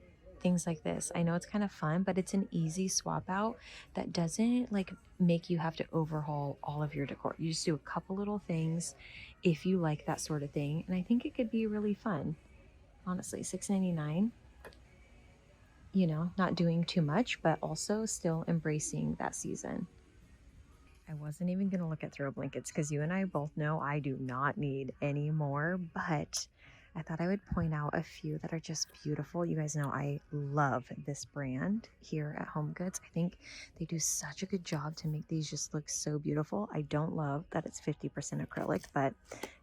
things like this. I know it's kind of fun, but it's an easy swap out that doesn't like make you have to overhaul all of your decor. You just do a couple little things if you like that sort of thing, and I think it could be really fun. Honestly, $6.99. You know, not doing too much, but also still embracing that season. I wasn't even going to look at throw blankets because you and I both know I do not need any more, but I thought I would point out a few that are just beautiful. You guys know I love this brand here at HomeGoods. I think they do such a good job to make these just look so beautiful. I don't love that it's 50% acrylic, but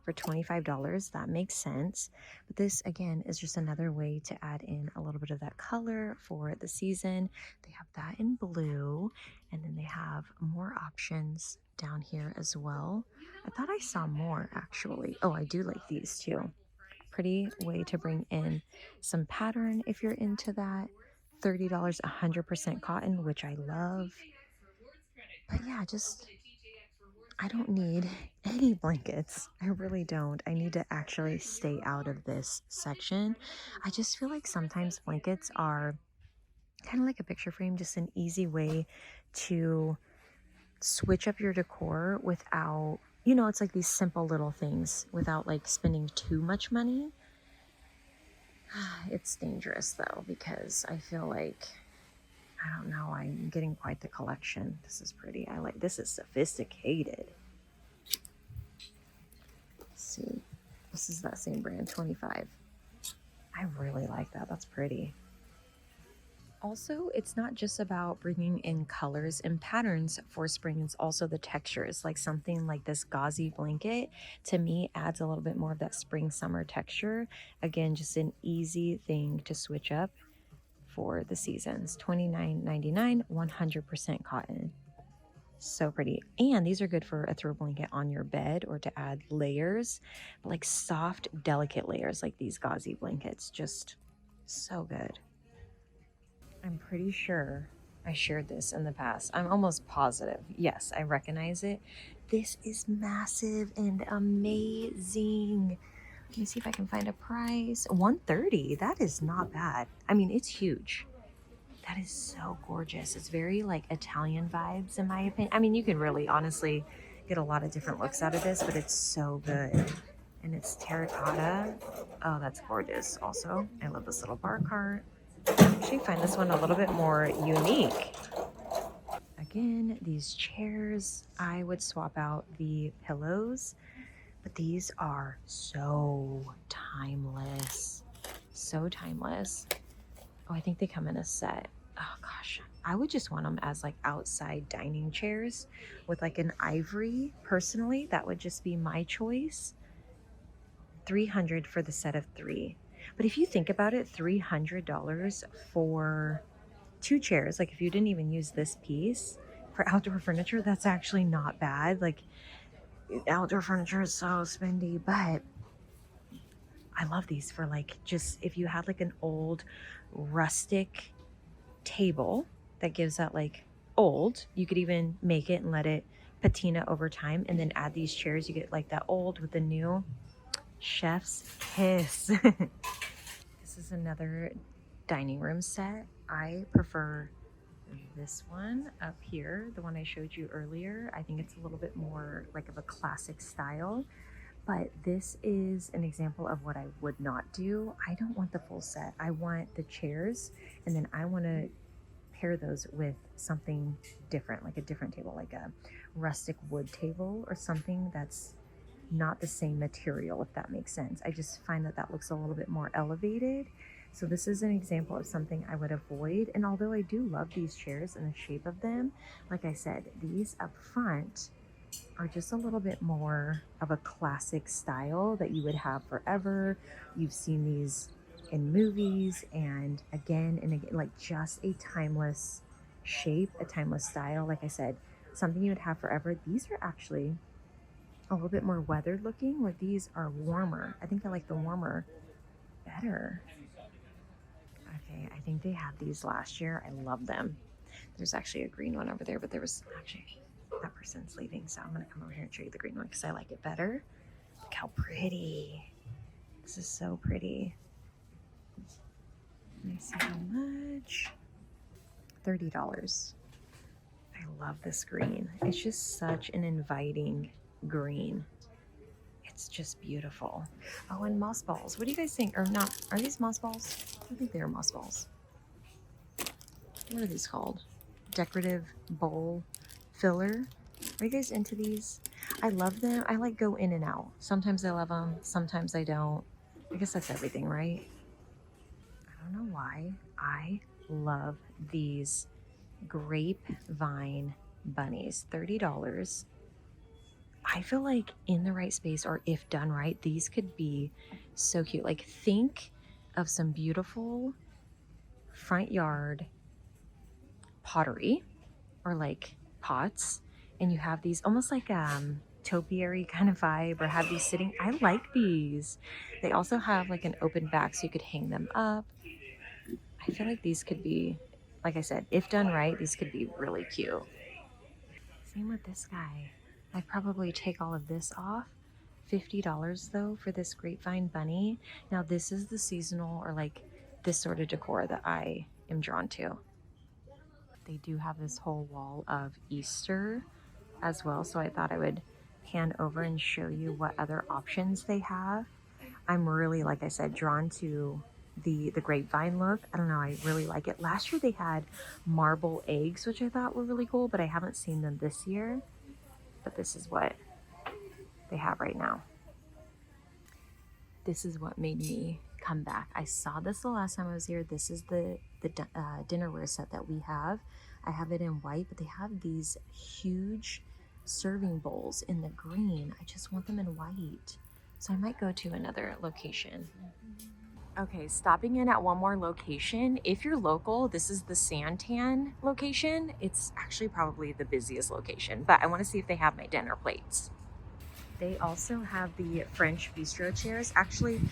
for $25, that makes sense. But this, again, is just another way to add in a little bit of that color for the season. They have that in blue, and then they have more options down here as well. I thought I saw more actually. Oh, I do like these too. Pretty way to bring in some pattern if you're into that. $30, 100% cotton, which I love. But yeah, just I don't need any blankets. I really don't. I need to actually stay out of this section. I just feel like sometimes blankets are kind of like a picture frame, just an easy way to switch up your decor without, you know, it's like these simple little things without like spending too much money. It's dangerous though, because I feel like, I don't know, I'm getting quite the collection. This is pretty. I like, this is sophisticated. Let's see. This is that same brand, 25. I really like that. That's pretty. Also, it's not just about bringing in colors and patterns for spring, it's also the textures. Like something like this gauzy blanket, to me, adds a little bit more of that spring summer texture. Again, just an easy thing to switch up for the seasons. $29.99, 100% cotton. So pretty. And these are good for a throw blanket on your bed or to add layers, but like soft, delicate layers like these gauzy blankets. Just so good. I'm pretty sure I shared this in the past. I'm almost positive. Yes, I recognize it. This is massive and amazing. Let me see if I can find a price. 130. That is not bad. I mean, it's huge. That is so gorgeous. It's very like Italian vibes in my opinion. I mean, you can really honestly get a lot of different looks out of this, but it's so good. And it's terracotta. Oh, that's gorgeous. Also, I love this little bar cart. I actually find this one a little bit more unique. Again, these chairs, I would swap out the pillows, but these are so timeless. So timeless. Oh, I think they come in a set. Oh gosh, I would just want them as like outside dining chairs with like an ivory. Personally, that would just be my choice. 300 for the set of 3. But if you think about it, $300 for 2 chairs, like if you didn't even use this piece for outdoor furniture, that's actually not bad. Like outdoor furniture is so spendy, but I love these for like just if you had like an old rustic table that gives that like old, you could even make it and let it patina over time and then add these chairs. You get like that old with the new. Chef's kiss. This is another dining room set. I prefer this one up here, the one I showed you earlier. I think it's a little bit more like of a classic style, but this is an example of what I would not do. I don't want the full set. I want the chairs, and then I want to pair those with something different, like a different table, like a rustic wood table or something that's not the same material, if that makes sense. I just find that that looks a little bit more elevated. So this is an example of something I would avoid. And although I do love these chairs and the shape of them, like I said, these up front are just a little bit more of a classic style that you would have forever. You've seen these in movies and again, like just a timeless shape, a timeless style. Like I said, something you would have forever. These are actually a little bit more weathered looking, where these are warmer. I think I like the warmer better. Okay, I think they had these last year. I love them. There's actually a green one over there, but there was actually, that person's leaving, so I'm gonna come over here and show you the green one because I like it better. Look how pretty. This is so pretty. Let me see how much. $30. I love this green. It's just such an inviting green. It's just beautiful. Oh, and moss balls. What do you guys think? Or not, are these moss balls? I think they are moss balls. What are these called? Decorative bowl filler. Are you guys into these? I love them. I like go in and out. Sometimes I love them, sometimes I don't. I guess that's everything, right? I don't know why. I love these Grapevine bunnies. $30. I feel like in the right space, or if done right, these could be so cute. Like think of some beautiful front yard pottery or like pots, and you have these almost like topiary kind of vibe, or have these sitting. I like these. They also have like an open back so you could hang them up. I feel like these could be, like I said, if done right, these could be really cute. Same with this guy. I'd probably take all of this off. $50 though for this grapevine bunny. Now this is the seasonal or like this sort of decor that I am drawn to. They do have this whole wall of Easter as well, so I thought I would pan over and show you what other options they have. I'm really, like I said, drawn to the grapevine look. I don't know, I really like it. Last year they had marble eggs, which I thought were really cool, but I haven't seen them this year. But this is what they have right now. This is what made me come back. I saw this the last time I was here. This is the dinnerware set that we have. I have it in white, but they have these huge serving bowls in the green. I just want them in white. So I might go to another location. Okay, stopping in at one more location. If you're local, this is the Santan location. It's actually probably the busiest location, but I want to see if they have my dinner plates. They also have the French bistro chairs. Actually,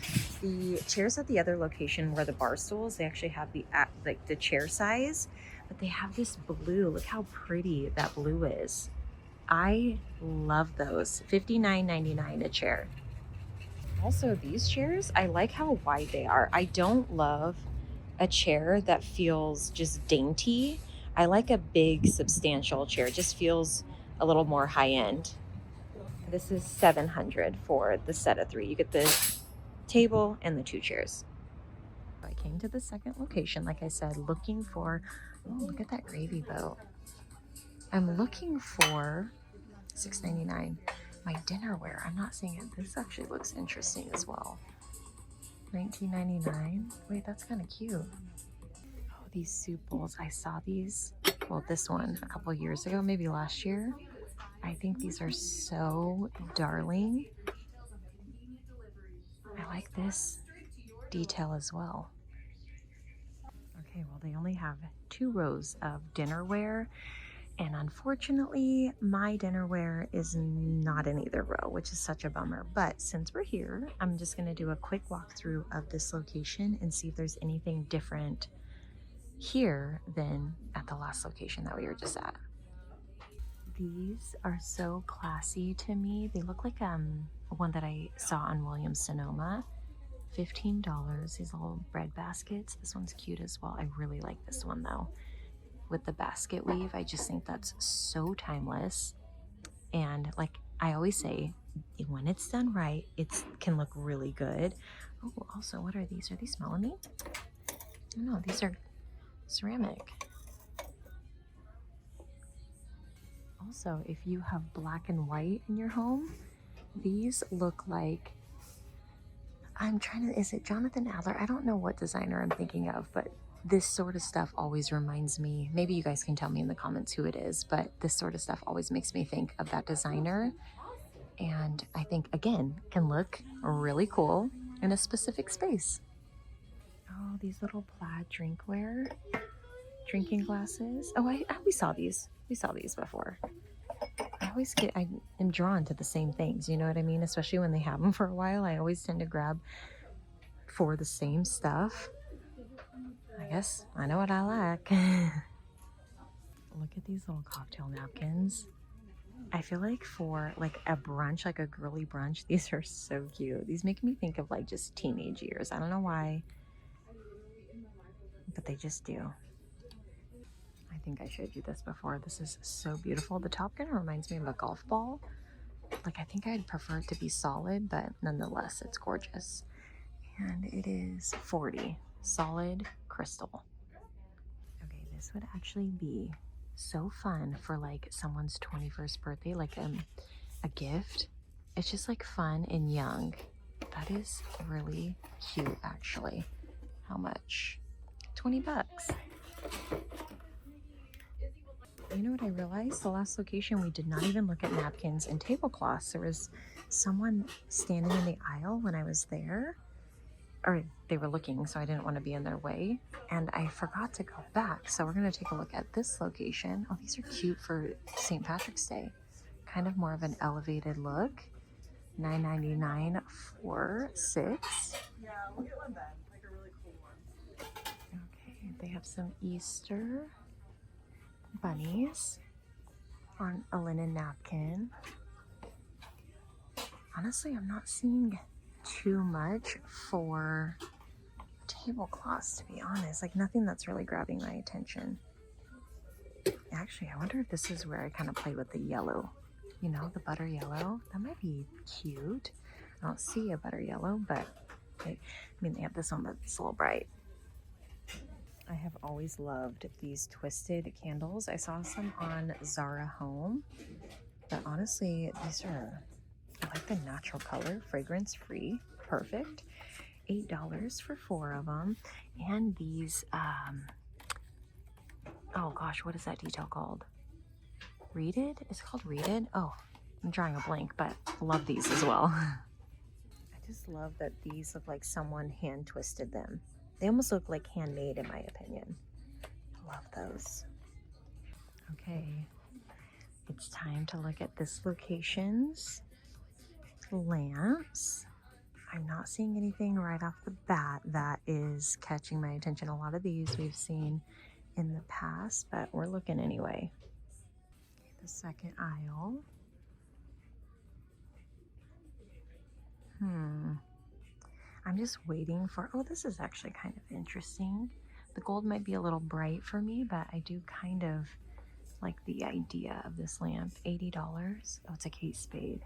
the chairs at the other location were the bar stools. They actually have the chair size, but they have this blue. Look how pretty that blue is. I love those. $59.99 a chair. Also, these chairs, I like how wide they are. I don't love a chair that feels just dainty. I like a big, substantial chair. It just feels a little more high-end. This is $700 for the set of 3. You get the table and the 2 chairs. I came to the second location, like I said, looking for, oh, look at that gravy boat. I'm looking for $6.99. My dinnerware, I'm not seeing it. This actually looks interesting as well. $19.99. Wait, that's kind of cute. Oh, these soup bowls. I saw these, well, this one a couple years ago, maybe last year. I think these are so darling. I like this detail as well. Okay, well, they only have 2 rows of dinnerware. And unfortunately, my dinnerware is not in either row, which is such a bummer. But since we're here, I'm just going to do a quick walkthrough of this location and see if there's anything different here than at the last location that we were just at. These are so classy to me. They look like one that I saw on Williams Sonoma. $15. These little bread baskets. This one's cute as well. I really like this one though. With the basket weave, I just think that's so timeless. And like I always say, when it's done right, it can look really good. Oh, also, what are these? Are these melamine? No, these are ceramic. Also, if you have black and white in your home, these look like, is it Jonathan Adler? I don't know what designer I'm thinking of, but this sort of stuff always reminds me, maybe you guys can tell me in the comments who it is, but this sort of stuff always makes me think of that designer. And I think, again, can look really cool in a specific space. Oh, these little plaid drinkware, drinking glasses. Oh, we saw these. We saw these before. I am drawn to the same things, you know what I mean? Especially when they have them for a while, I always tend to grab for the same stuff. I guess I know what I like. Look at these little cocktail napkins. I feel like for like a brunch, like a girly brunch, these are so cute. These make me think of like just teenage years. I don't know why, but they just do. I think I showed you this before. This is so beautiful. The top kind of reminds me of a golf ball. Like I think I'd prefer it to be solid, but nonetheless, it's gorgeous. And it is $40. Solid crystal. Okay, this would actually be so fun for like someone's 21st birthday, like a gift. It's just like fun and young. That is really cute actually. How much? 20 bucks. You know what I realized? The last location we did not even look at napkins and tablecloths. There was someone standing in the aisle when I was there, or they were looking, so I didn't want to be in their way, and I forgot to go back. So we're going to take a look at this location. Oh, these are cute for St. Patrick's Day. Kind of more of an elevated look. $9.99 for 6. Yeah, we'll get one then, like a really cool one. Okay, they have some Easter bunnies on a linen napkin. Honestly, I'm not seeing too much for tablecloths, to be honest. Like nothing that's really grabbing my attention. Actually, I wonder if this is where I kind of play with the yellow. You know, the butter yellow. That might be cute. I don't see a butter yellow, but they have this one, but it's a little bright. I have always loved these twisted candles. I saw some on Zara Home, but honestly, I like the natural color, fragrance free, perfect. $8 for 4 of them. And these, oh gosh, what is that detail called? Reeded? Is it called Reeded? Oh, I'm drawing a blank, but love these as well. I just love that these look like someone hand twisted them. They almost look like handmade in my opinion. I love those. Okay, it's time to look at this location's lamps. I'm not seeing anything right off the bat that is catching my attention. A lot of these we've seen in the past, but we're looking anyway. Okay, the second aisle. I'm just waiting for, oh, this is actually kind of interesting. The gold might be a little bright for me, but I do kind of like the idea of this lamp. $80. Oh, it's a Kate Spade.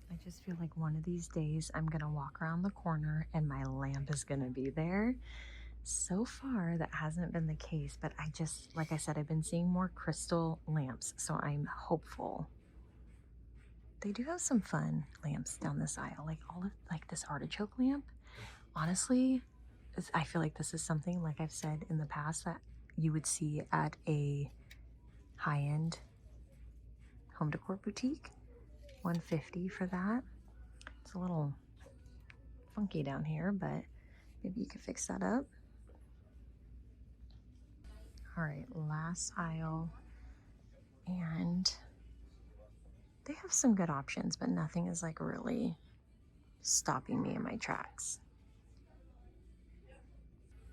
I just feel like one of these days I'm gonna walk around the corner and my lamp is gonna be there. So far, that hasn't been the case, but I just, like I said, I've been seeing more crystal lamps, so I'm hopeful. They do have some fun lamps down this aisle, like all of like this artichoke lamp. Honestly, I feel like this is something, like I've said in the past, that you would see at a high-end home decor boutique. $150 for that. It's a little funky down here, but maybe you could fix that up. All right, last aisle, and they have some good options, but nothing is like really stopping me in my tracks.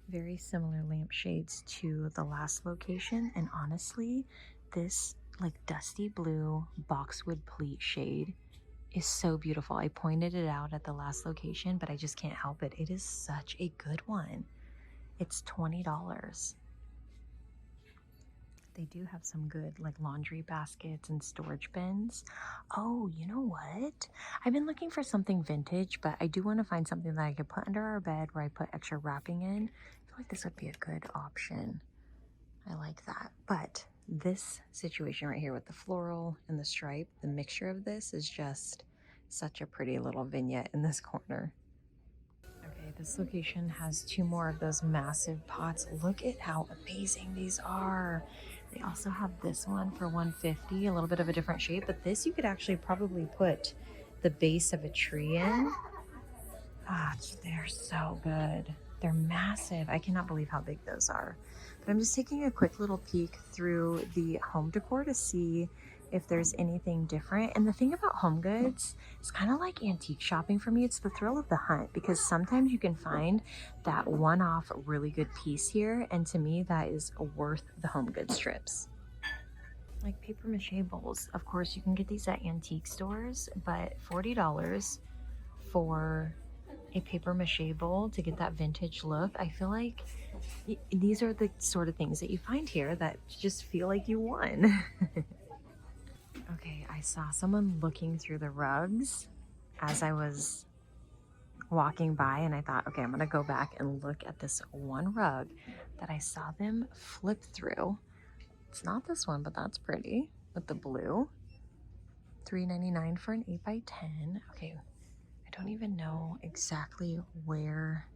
Very similar lampshades to the last location, and honestly, this like dusty blue boxwood pleat shade is so beautiful. I pointed it out at the last location, but I just can't help it. It is such a good one. It's $20. They do have some good like laundry baskets and storage bins. Oh, you know what? I've been looking for something vintage, but I do want to find something that I could put under our bed where I put extra wrapping in. I feel like this would be a good option. I like that. But this situation right here with the floral and the stripe, the mixture of this is just such a pretty little vignette in this corner. Okay, this location has 2 more of those massive pots. Look at how amazing these are. They also have this one for $150, a little bit of a different shape, but this you could actually probably put the base of a tree in. Ah, they're so good. They're massive. I cannot believe how big those are. But I'm just taking a quick little peek through the home decor to see if there's anything different. And the thing about HomeGoods, it's kind of like antique shopping for me. It's the thrill of the hunt, because sometimes you can find that one-off really good piece here, and to me that is worth the HomeGoods trips. Like paper mache bowls, of course you can get these at antique stores, but $40 for a paper mache bowl to get that vintage look, I feel like these are the sort of things that you find here that just feel like you won. Okay, I saw someone looking through the rugs as I was walking by, and I thought, okay, I'm gonna go back and look at this one rug that I saw them flip through. It's not this one, but that's pretty with the blue. $3.99 for an 8x10. Okay, I don't even know exactly where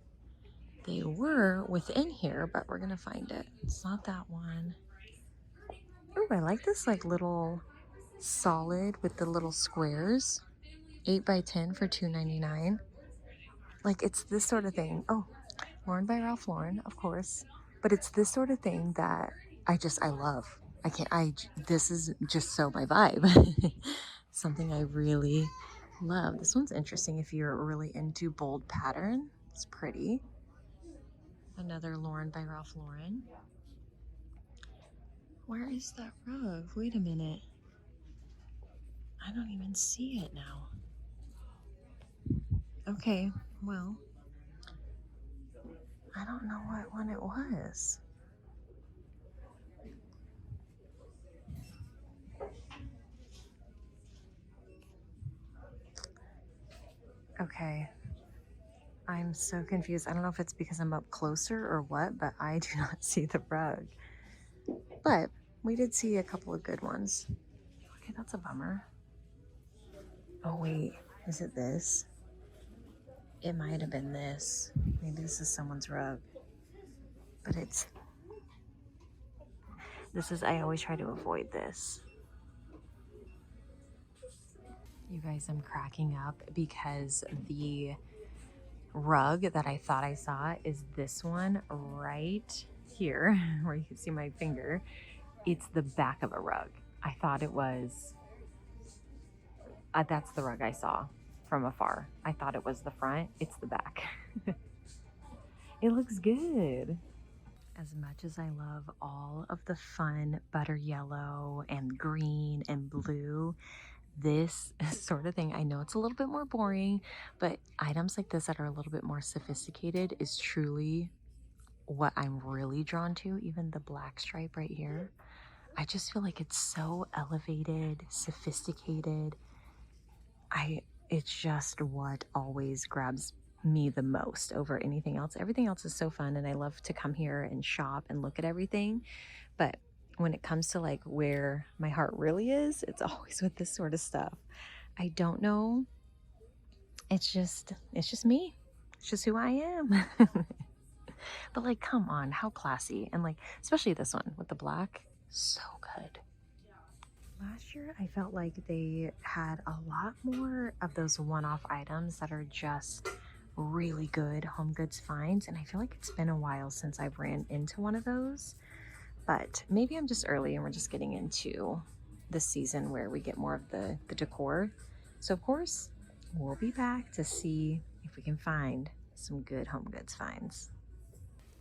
they were within here, but we're gonna find it. It's not that one. Oh, I like this like little solid with the little squares. 8x10 for $2.99. Like, it's this sort of thing. Oh, Lauren by Ralph Lauren, of course. But it's this sort of thing that I love. This is just so my vibe. Something I really love. This one's interesting if you're really into bold pattern. It's pretty. Another Lauren by Ralph Lauren. Where is that rug? Wait a minute. I don't even see it now. Okay, well, I don't know what one it was. Okay, I'm so confused. I don't know if it's because I'm up closer or what, but I do not see the rug. But we did see a couple of good ones. Okay, that's a bummer. Oh wait, is it this? It might have been this. Maybe this is someone's rug. But I always try to avoid this. You guys, I'm cracking up because the rug that I thought I saw is this one right here, where you can see my finger. It's the back of a rug. I thought it was, that's the rug I saw from afar. I thought it was the front. It's the back. It looks good. As much as I love all of the fun butter yellow and green and blue, this sort of thing, I know it's a little bit more boring, but items like this that are a little bit more sophisticated is truly what I'm really drawn to. Even the black stripe right here, I just feel like it's so elevated, sophisticated. It's just what always grabs me the most over anything else. Everything else is so fun, and I love to come here and shop and look at everything, but when it comes to like where my heart really is, it's always with this sort of stuff. I don't know. It's just me. It's just who I am. But like, come on, how classy. And like, especially this one with the black, so good. Last year, I felt like they had a lot more of those one-off items that are just really good HomeGoods finds. And I feel like it's been a while since I've ran into one of those. But maybe I'm just early and we're just getting into the season where we get more of the decor. So of course, we'll be back to see if we can find some good HomeGoods finds.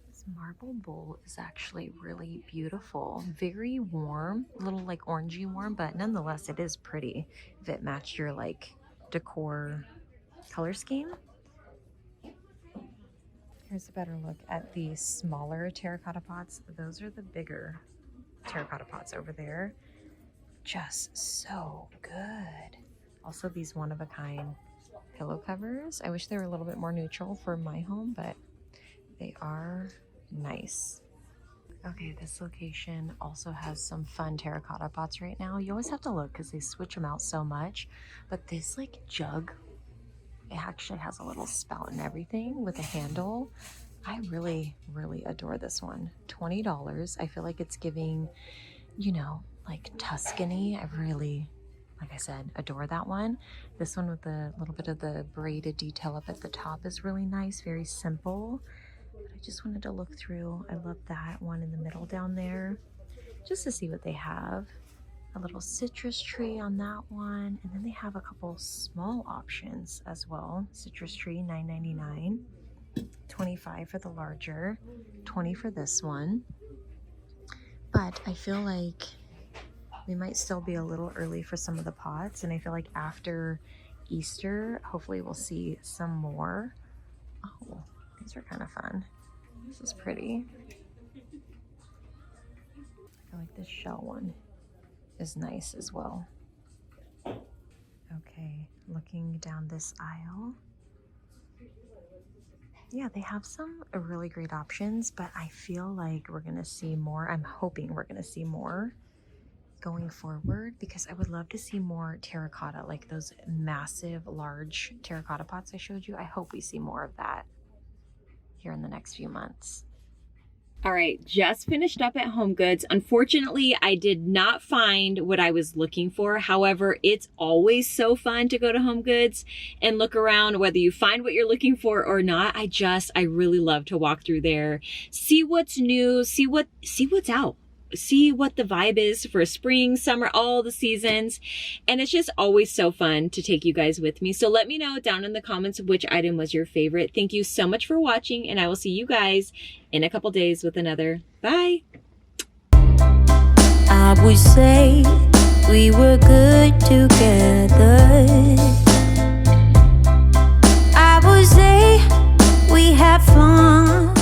This marble bowl is actually really beautiful. Very warm, a little like orangey warm, but nonetheless it is pretty if it matched your like decor color scheme. Here's a better look at the smaller terracotta pots. Those are the bigger terracotta pots over there. Just so good. Also these one-of-a-kind pillow covers. I wish they were a little bit more neutral for my home, but they are nice. Okay, this location also has some fun terracotta pots right now. You always have to look because they switch them out so much. But this like jug, it actually has a little spout and everything with a handle. I really, really adore this one. $20. I feel like it's giving, you know, like Tuscany. I really, like I said, adore that one. This one with a little bit of the braided detail up at the top is really nice, very simple. But I just wanted to look through. I love that one in the middle down there, just to see what they have. A little citrus tree on that one, and then they have a couple small options as well. Citrus tree, $9.99, $25 for the larger, $20 for this one. But I feel like we might still be a little early for some of the pots, and I feel like after Easter, hopefully we'll see some more. Oh, these are kind of fun. This is pretty. I like this shell one. Is nice as well. Okay, looking down this aisle. Yeah, they have some really great options, but I feel like we're gonna see more. I'm hoping we're gonna see more going forward because I would love to see more terracotta, like those massive, large terracotta pots I showed you. I hope we see more of that here in the next few months. All right, just finished up at HomeGoods. Unfortunately, I did not find what I was looking for. However, it's always so fun to go to HomeGoods and look around, whether you find what you're looking for or not. I really love to walk through there, see what's new, see what's out. See what the vibe is for spring, summer, all the seasons. And it's just always so fun to take you guys with me. So let me know down in the comments which item was your favorite. Thank you so much for watching, and I will see you guys in a couple days with another. Bye. I would say we were good together. I would say we had fun.